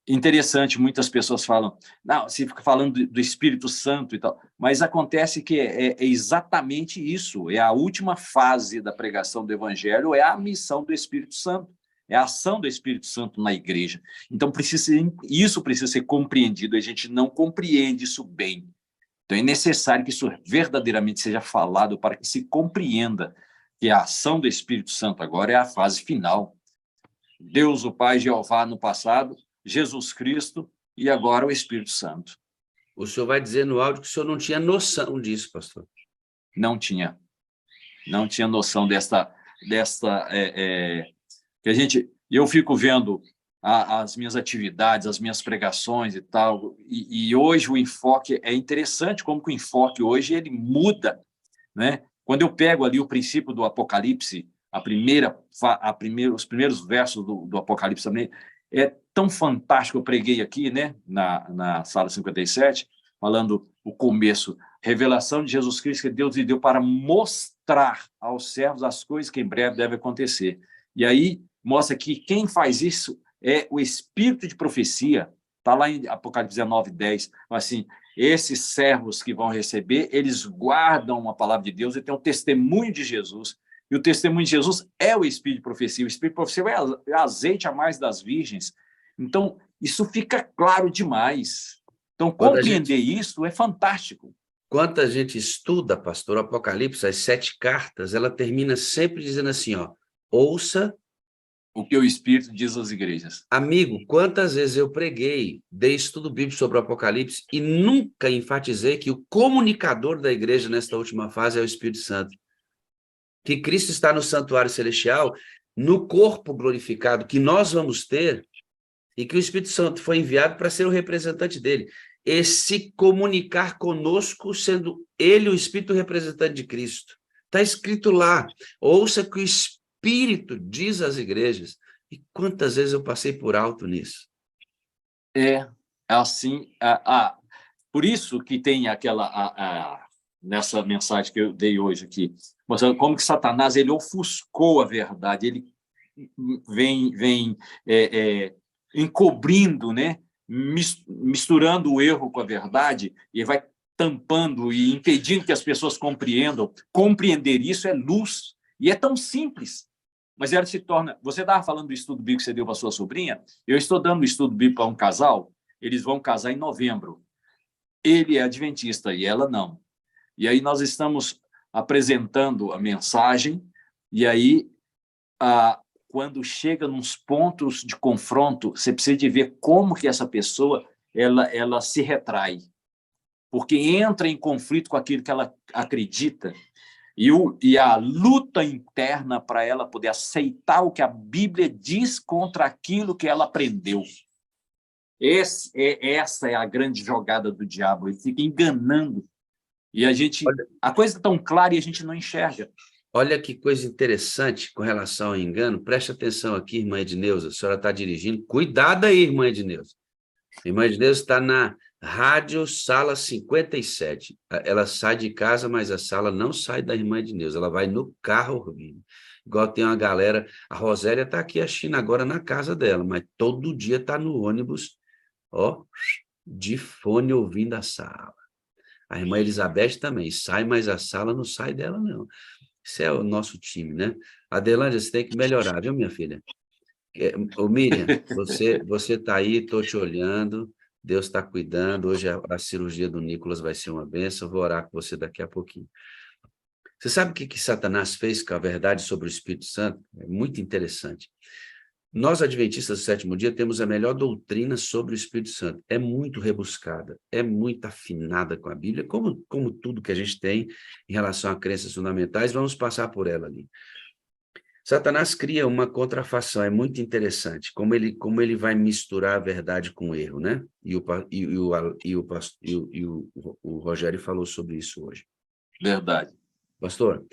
interessante, muitas pessoas falam, não, você fica falando do Espírito Santo e tal, mas acontece que é exatamente isso, é a última fase da pregação do Evangelho, é a missão do Espírito Santo, é a ação do Espírito Santo na igreja. Então, isso precisa ser compreendido, a gente não compreende isso bem. Então, é necessário que isso verdadeiramente seja falado para que se compreenda que a ação do Espírito Santo agora é a fase final. Deus, o Pai, Jeová no passado, Jesus Cristo e agora o Espírito Santo. O senhor vai dizer no áudio que o senhor não tinha noção disso, pastor. Não tinha noção que eu fico vendo as minhas atividades, as minhas pregações e tal, e hoje o enfoque é interessante, como que o enfoque hoje ele muda, né? Quando eu pego ali o princípio do Apocalipse, os primeiros versos do Apocalipse também, é tão fantástico. Eu preguei aqui, né, na sala 57, falando o começo, revelação de Jesus Cristo que Deus lhe deu para mostrar aos servos as coisas que em breve devem acontecer. E aí mostra que quem faz isso é o espírito de profecia. Está lá em Apocalipse 19:10, assim, esses servos que vão receber, eles guardam a palavra de Deus e têm o testemunho de Jesus. E o testemunho de Jesus é o espírito de profecia. O espírito de profecia é azeite a mais das virgens. Então, isso fica claro demais. Então, compreender isso é fantástico. quando a gente estuda, pastor, o Apocalipse, as 7 cartas, ela termina sempre dizendo assim, ó, ouça. O que o Espírito diz às igrejas. Amigo, quantas vezes eu preguei, dei estudo bíblico sobre o Apocalipse e nunca enfatizei que o comunicador da igreja nesta última fase é o Espírito Santo. Que Cristo está no santuário celestial, no corpo glorificado que nós vamos ter, e que o Espírito Santo foi enviado para ser o representante dele. E se comunicar conosco, sendo ele o Espírito representante de Cristo. Está escrito lá, ouça que o Espírito diz às igrejas. E quantas vezes eu passei por alto nisso? É assim, por isso que tem aquela, nessa mensagem que eu dei hoje aqui, mostrando como que Satanás ele ofuscou a verdade, ele vem encobrindo, né? Misturando o erro com a verdade, e vai tampando e impedindo que as pessoas compreendam. Compreender isso é luz, e é tão simples. Mas ela se torna... Você estava falando do estudo bíblico que você deu para sua sobrinha? Eu estou dando um estudo bíblico para um casal, eles vão casar em novembro. Ele é adventista e ela não. E aí nós estamos apresentando a mensagem, e aí, quando chega nos pontos de confronto, você precisa de ver como que essa pessoa ela se retrai, porque entra em conflito com aquilo que ela acredita, e a luta interna para ela poder aceitar o que a Bíblia diz contra aquilo que ela aprendeu. Essa é a grande jogada do diabo, ele fica enganando. E a coisa é tão clara e a gente não enxerga. Olha que coisa interessante com relação ao engano. Preste atenção aqui, irmã Edneuza, a senhora está dirigindo. Cuidado aí, irmã Edneuza. A irmã Edneuza está na rádio sala 57. Ela sai de casa, mas a sala não sai da irmã Edneuza. Ela vai no carro ouvindo. Igual tem uma galera... A Rosélia está aqui, a China, agora na casa dela, mas todo dia está no ônibus, ó, de fone ouvindo a sala. A irmã Elizabeth também sai, mas a sala não sai dela, não. Isso é o nosso time, né? Adelândia, você tem que melhorar, viu, minha filha? Ô, Miriam, você está aí, estou te olhando, Deus está cuidando, hoje a cirurgia do Nicolas vai ser uma bênção, vou orar com você daqui a pouquinho. Você sabe o que Satanás fez com a verdade sobre o Espírito Santo? É muito interessante. Nós, adventistas do sétimo dia, temos a melhor doutrina sobre o Espírito Santo. É muito rebuscada, é muito afinada com a Bíblia, como tudo que a gente tem em relação a crenças fundamentais, vamos passar por ela ali. Satanás cria uma contrafação, é muito interessante, como ele vai misturar a verdade com o erro, né? E o Rogério falou sobre isso hoje. Verdade. Pastor,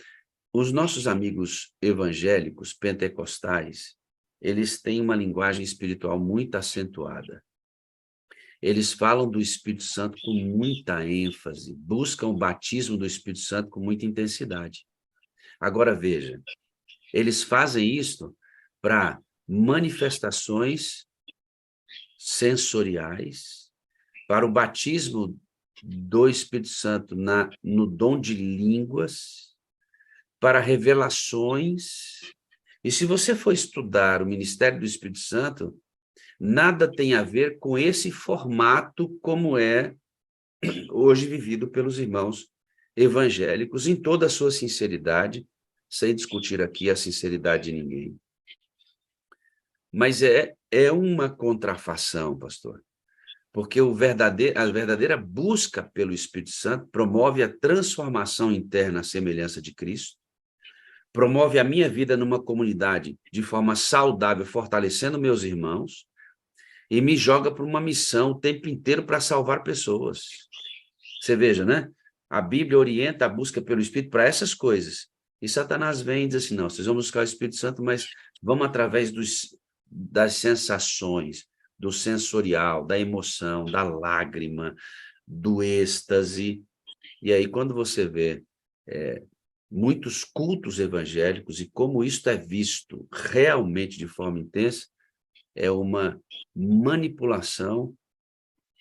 os nossos amigos evangélicos, pentecostais, eles têm uma linguagem espiritual muito acentuada. Eles falam do Espírito Santo com muita ênfase, buscam o batismo do Espírito Santo com muita intensidade. Agora, veja, eles fazem isso para manifestações sensoriais, para o batismo do Espírito Santo no dom de línguas, para revelações. E se você for estudar o ministério do Espírito Santo, nada tem a ver com esse formato como é hoje vivido pelos irmãos evangélicos, em toda a sua sinceridade, sem discutir aqui a sinceridade de ninguém. Mas é uma contrafação, pastor, porque a verdadeira busca pelo Espírito Santo promove a transformação interna à semelhança de Cristo, promove a minha vida numa comunidade de forma saudável, fortalecendo meus irmãos, e me joga para uma missão o tempo inteiro para salvar pessoas. Você veja, né? A Bíblia orienta a busca pelo Espírito para essas coisas. E Satanás vem e diz assim, não, vocês vão buscar o Espírito Santo, mas vamos através das sensações, do sensorial, da emoção, da lágrima, do êxtase. E aí, quando você vê muitos cultos evangélicos e como isso é visto realmente de forma intensa, é uma manipulação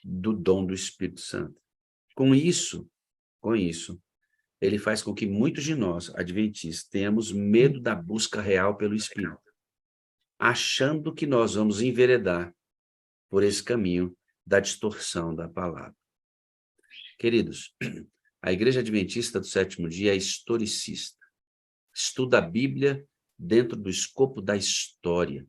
do dom do Espírito Santo. Com isso, ele faz com que muitos de nós, adventistas, tenhamos medo da busca real pelo Espírito, achando que nós vamos enveredar por esse caminho da distorção da palavra. Queridos, A Igreja Adventista do Sétimo Dia é historicista. Estuda a Bíblia dentro do escopo da história.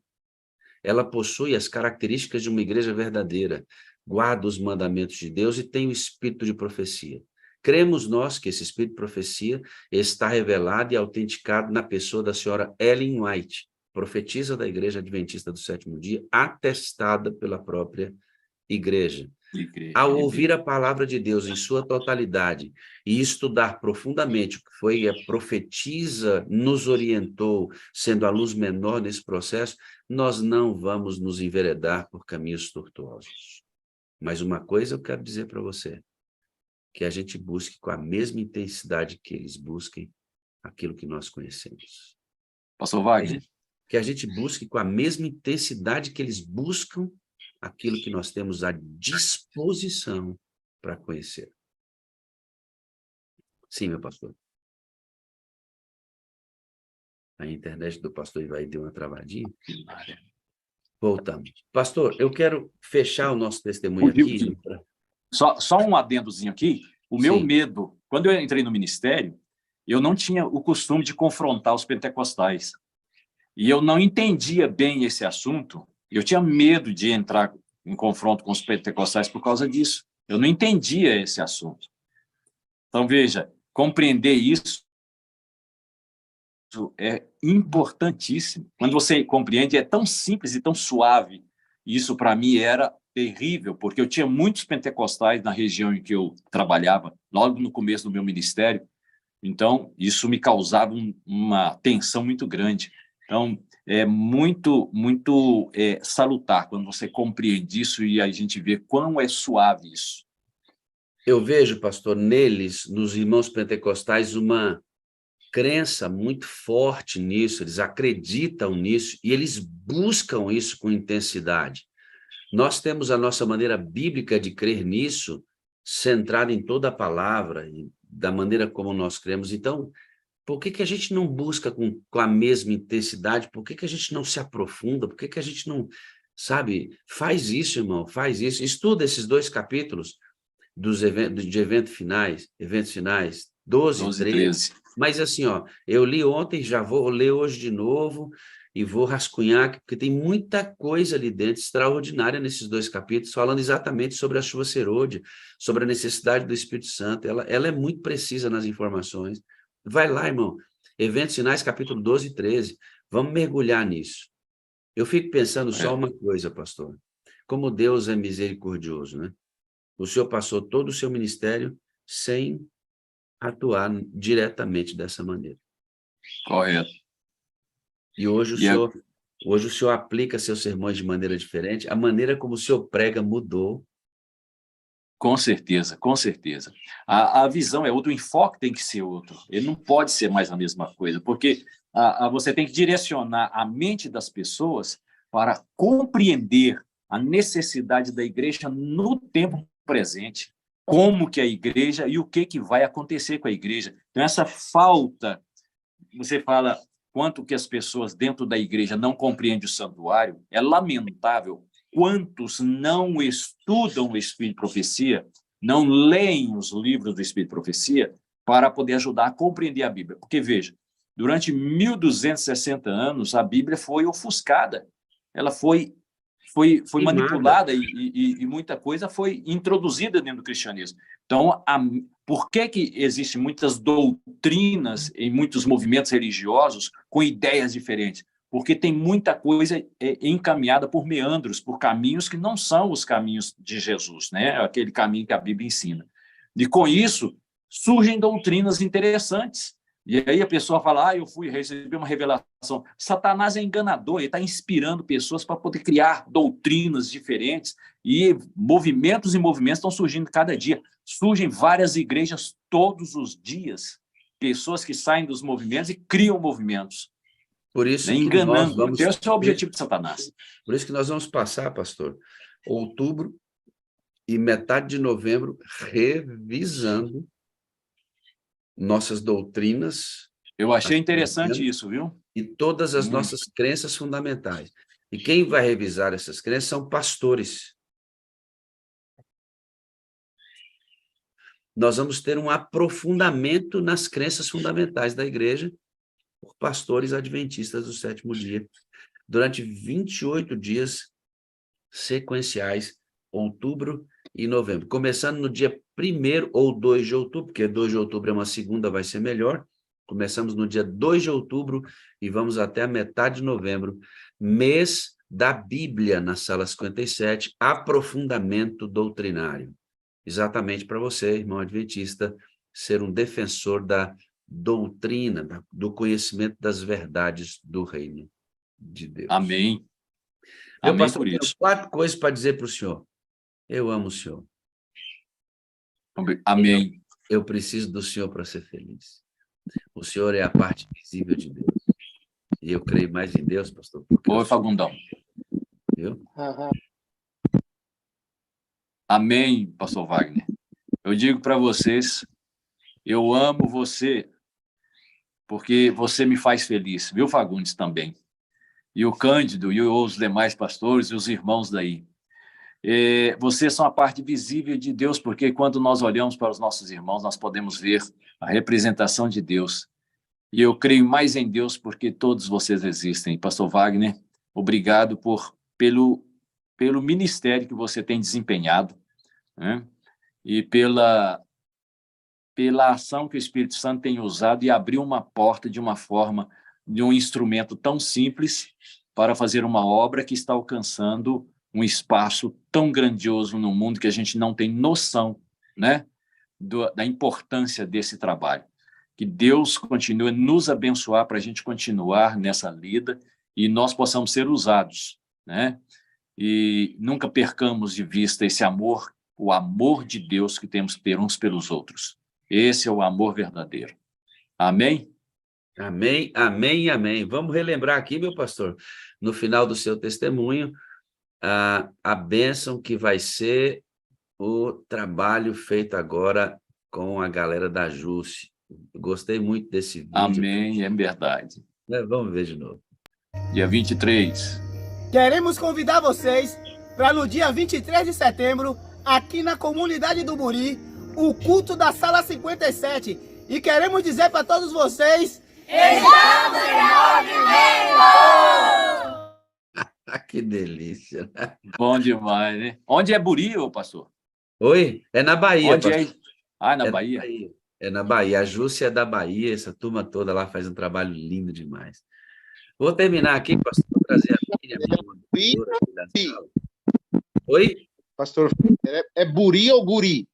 Ela possui as características de uma igreja verdadeira, guarda os mandamentos de Deus e tem o espírito de profecia. Cremos nós que esse espírito de profecia está revelado e autenticado na pessoa da senhora Ellen White, profetisa da Igreja Adventista do Sétimo Dia, atestada pela própria igreja. Ao ouvir a palavra de Deus em sua totalidade e estudar profundamente o que foi a profetisa nos orientou, sendo a luz menor nesse processo, nós não vamos nos enveredar por caminhos tortuosos. Mas uma coisa eu quero dizer para você, que a gente busque com a mesma intensidade que eles busquem aquilo que nós conhecemos. Pastor Wagner. Que a gente busque com a mesma intensidade que eles buscam aquilo que nós temos à disposição para conhecer. Sim, meu pastor. A internet do pastor Ivaí deu uma travadinha. Voltamos. Pastor, eu quero fechar o nosso testemunho aqui. Só um adendozinho aqui. O meu medo, quando eu entrei no ministério, eu não tinha o costume de confrontar os pentecostais. E eu não entendia bem esse assunto. Eu tinha medo de entrar em confronto com os pentecostais por causa disso. Eu não entendia esse assunto. Então, veja, compreender isso é importantíssimo. Quando você compreende, é tão simples e tão suave. Isso, para mim, era terrível, porque eu tinha muitos pentecostais na região em que eu trabalhava, logo no começo do meu ministério. Então, isso me causava uma tensão muito grande. Então, é muito salutar quando você compreende isso e a gente vê quão é suave isso. Eu vejo, pastor, neles, nos irmãos pentecostais, uma crença muito forte nisso, eles acreditam nisso e eles buscam isso com intensidade. Nós temos a nossa maneira bíblica de crer nisso, centrada em toda a palavra, e da maneira como nós cremos. Então, por que a gente não busca com a mesma intensidade? Por que a gente não se aprofunda? Por que a gente não, sabe, faz isso, irmão, faz isso. Estuda esses 2 capítulos de eventos finais, 12 e 13. Mas assim, ó, eu li ontem, já vou ler hoje de novo e vou rascunhar, porque tem muita coisa ali dentro extraordinária nesses 2 capítulos, falando exatamente sobre a chuva serôdia, sobre a necessidade do Espírito Santo. Ela é muito precisa nas informações. Vai lá, irmão. Eventos Finais, capítulo 12 e 13. Vamos mergulhar nisso. Eu fico pensando só uma coisa, pastor. Como Deus é misericordioso, né? O senhor passou todo o seu ministério sem atuar diretamente dessa maneira. Correto. E hoje o senhor aplica seus sermões de maneira diferente. A maneira como o senhor prega mudou. Com certeza, com certeza. A visão é outra, o enfoque tem que ser outro. Ele não pode ser mais a mesma coisa, porque você tem que direcionar a mente das pessoas para compreender a necessidade da igreja no tempo presente, como que a igreja e o que vai acontecer com a igreja. Então, essa falta, você fala quanto que as pessoas dentro da igreja não compreendem o santuário, é lamentável. Quantos não estudam o Espírito de Profecia, não leem os livros do Espírito de Profecia para poder ajudar a compreender a Bíblia. Porque, veja, durante 1260 anos, a Bíblia foi ofuscada, ela foi manipulada e muita coisa foi introduzida dentro do cristianismo. Então, por que existem muitas doutrinas em muitos movimentos religiosos com ideias diferentes? Porque tem muita coisa encaminhada por meandros, por caminhos que não são os caminhos de Jesus, né? Aquele caminho que a Bíblia ensina. E com isso, surgem doutrinas interessantes. E aí a pessoa fala, eu fui receber uma revelação. Satanás é enganador, ele está inspirando pessoas para poder criar doutrinas diferentes e movimentos estão surgindo cada dia. Surgem várias igrejas todos os dias, pessoas que saem dos movimentos e criam movimentos. Por isso enganando. Esse é o objetivo de Satanás. Por isso que nós vamos passar, pastor, outubro e metade de novembro revisando nossas doutrinas. Eu achei interessante isso, viu? E todas as nossas crenças fundamentais. E quem vai revisar essas crenças são pastores. nós vamos ter um aprofundamento nas crenças fundamentais da igreja por pastores adventistas do sétimo dia, durante 28 dias sequenciais, outubro e novembro. Começando no dia 1º ou 2 de outubro, porque 2 de outubro é uma segunda, vai ser melhor. Começamos no dia 2 de outubro e vamos até a metade de novembro, mês da Bíblia na Sala 57, aprofundamento doutrinário. Exatamente para você, irmão adventista, ser um defensor da doutrina, do conhecimento das verdades do reino de Deus. Amém. Meu Amém pastor, por eu tenho isso. 4 coisas para dizer para o senhor. Eu amo o senhor. Amém. Eu preciso do senhor para ser feliz. O senhor é a parte visível de Deus. E eu creio mais em Deus, pastor. Oi, Fagundão. Viu? Amém, pastor Wagner. Eu digo para vocês, eu amo você porque você me faz feliz, viu, Fagundes, também. E o Cândido, e os demais pastores, e os irmãos daí. Vocês são a parte visível de Deus, porque quando nós olhamos para os nossos irmãos, nós podemos ver a representação de Deus. E eu creio mais em Deus porque todos vocês existem. Pastor Wagner, obrigado pelo ministério que você tem desempenhado, né? E pela ação que o Espírito Santo tem usado e abriu uma porta de uma forma, de um instrumento tão simples para fazer uma obra que está alcançando um espaço tão grandioso no mundo que a gente não tem noção, né, da importância desse trabalho. Que Deus continue a nos abençoar para a gente continuar nessa lida e nós possamos ser usados, né? E nunca percamos de vista esse amor, o amor de Deus que temos que ter uns pelos outros. Esse é o amor verdadeiro. Amém? Amém, amém e amém. Vamos relembrar aqui, meu pastor, no final do seu testemunho, a bênção que vai ser o trabalho feito agora com a galera da JUSC. Gostei muito desse vídeo. Amém, é verdade. Vamos ver de novo. Dia 23. Queremos convidar vocês para no dia 23 de setembro, aqui na comunidade do Buri, o culto da Sala 57. E queremos dizer para todos vocês: estamos em movimento! Que delícia. Bom demais, né? Onde é Buri, ô pastor? Oi? É na Bahia, Onde pastor. é? Na É Bahia? na Bahia. É na Bahia. A JUSC é da Bahia, essa turma toda lá faz um trabalho lindo demais. Vou terminar aqui, pastor, vou trazer a Miriam, minha monitadora aqui da sala. Oi? Pastor, é Buri ou Guri?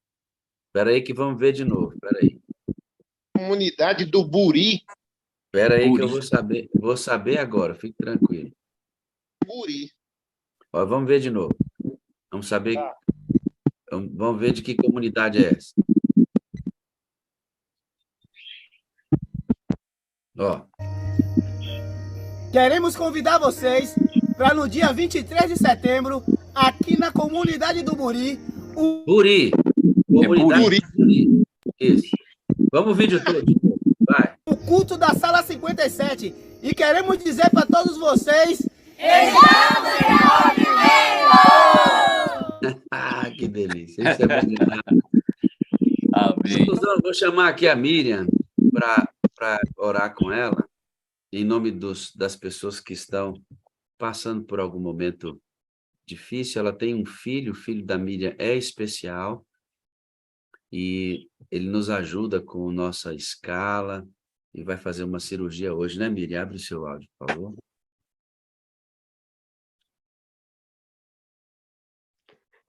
Espera aí que vamos ver de novo, espera aí. Comunidade do Buri. Espera aí que eu Buri. vou saber agora, fique tranquilo. Buri. Ó, vamos ver de novo. Vamos saber, Tá. Vamos ver de que comunidade é essa. Ó, Queremos convidar vocês para no dia 23 de setembro, aqui na comunidade do Buri, o Buri. Comunidade Buri. do Buri. Isso. Vamos o vídeo todo. Vai. culto da Sala 57. E queremos dizer para todos vocês: Ah, que delícia. Isso é bom demais. Amém. Vou chamar aqui a Miriam para orar com ela, em nome das pessoas que estão passando por algum momento difícil. Ela tem um filho, o filho da Miriam é especial, e ele nos ajuda com nossa escala, e vai fazer uma cirurgia hoje, né, Miriam? Abre o seu áudio, por favor.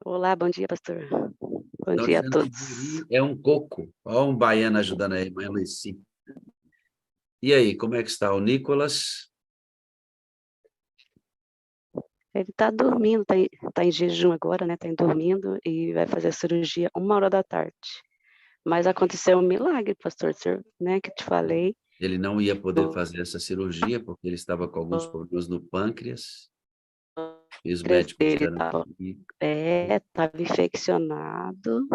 Olá, bom dia, pastor. Bom Então, dia a dizendo que todos. Buri é um coco. Olha um baiano ajudando a irmã Luci. E aí, como é que está o Nicolas? Ele está dormindo, tá em jejum agora, né? Está dormindo e vai fazer a cirurgia 1h da tarde. Mas aconteceu um milagre, pastor, né? Que te falei. Ele não ia poder fazer essa cirurgia porque ele estava com alguns problemas no pâncreas. E os médicos Ele disseram que estava infeccionado.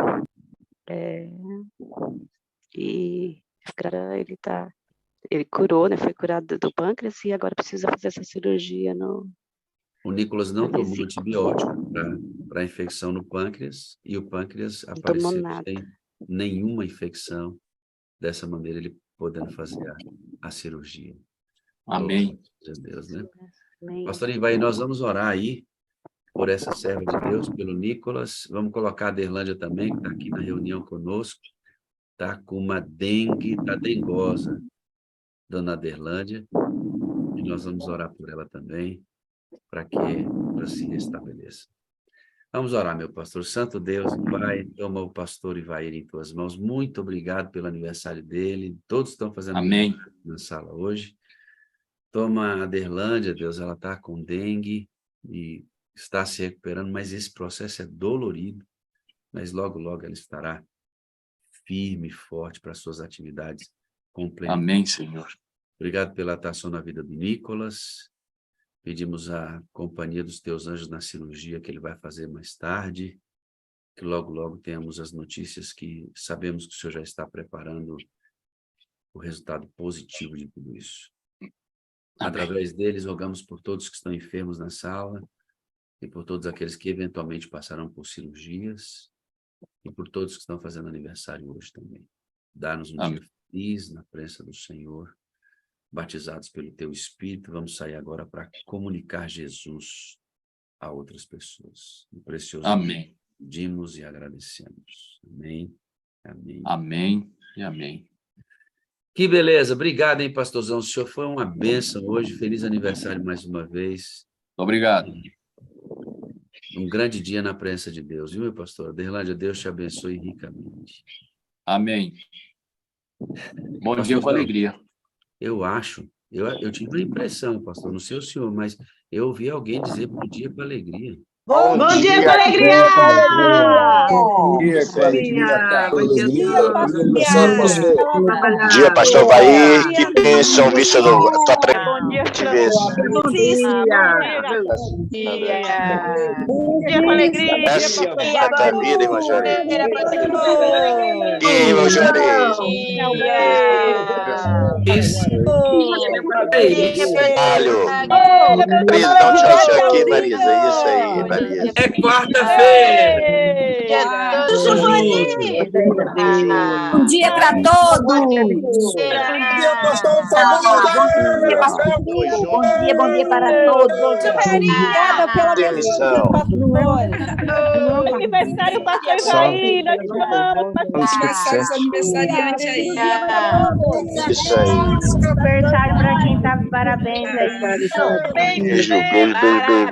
E agora ele curou, né? Foi curado do pâncreas e agora precisa fazer essa cirurgia no... o Nicolas não na tomou vesícula. antibiótico para a infecção no pâncreas, e o pâncreas Não tomou apareceu nada. nenhuma infecção, dessa maneira ele podendo fazer a cirurgia. Amém. Glória a Deus, né? Amém. Pastor Ivaí, nós vamos orar aí por essa serva de Deus, pelo Nicolas. Vamos colocar a Aderlândia também, que está aqui na reunião conosco. Está com uma dengue, está dengosa, dona Aderlândia. E nós vamos orar por ela também, para que ela se restabeleça. Vamos orar, meu pastor. Santo Deus, Pai, toma o pastor Ivaí em tuas mãos. Muito obrigado pelo aniversário dele. Todos estão fazendo Amém. na sala hoje. Toma a Aderlândia, Deus, ela está com dengue e está se recuperando, mas esse processo é dolorido, mas logo, logo ela estará firme e forte para as suas atividades completas. Amém, Senhor. Obrigado pela atuação na vida do Nicolas. Pedimos a companhia dos teus anjos na cirurgia que ele vai fazer mais tarde, que logo, logo tenhamos as notícias que sabemos que o Senhor já está preparando o resultado positivo de tudo isso. Através deles, rogamos por todos que estão enfermos na sala e por todos aqueles que eventualmente passarão por cirurgias e por todos que estão fazendo aniversário hoje também. Dá-nos um dia feliz na presença do Senhor, batizados pelo Teu Espírito. Vamos sair agora para comunicar Jesus a outras pessoas. No precioso Amém. pedimos e agradecemos. Amém. Amém. Amém e amém. Que beleza, obrigado, hein, pastorzão. O senhor foi uma bênção hoje. Feliz aniversário mais uma vez. Obrigado. Um grande dia na presença de Deus, viu, meu pastor? Aderlândia, Deus te abençoe ricamente. Amém. Bom dia com alegria. Eu acho, eu tive uma impressão, pastor, não sei o senhor, mas eu ouvi alguém dizer bom dia com alegria. Bom dia com alegria! Bom dia com alegria. Bom dia, pastor Vaí. Que bênção, visto a tua presença. Bom dia com alegria. Essa é a vida, irmão Juarez. Irmão Juarez. Trabalho. Marisa, dá um tchau aqui, Marisa. Isso aí, Marisa. É quarta-feira! Bom dia para todos! Bom dia para todos! Obrigada pela Atenção. aniversário, pastor Ivaí! Nós te amamos! Aniversariante aí. Isso aí. Aniversário para quem tá parabéns aí! Beijo, beijo, beijo, beijo.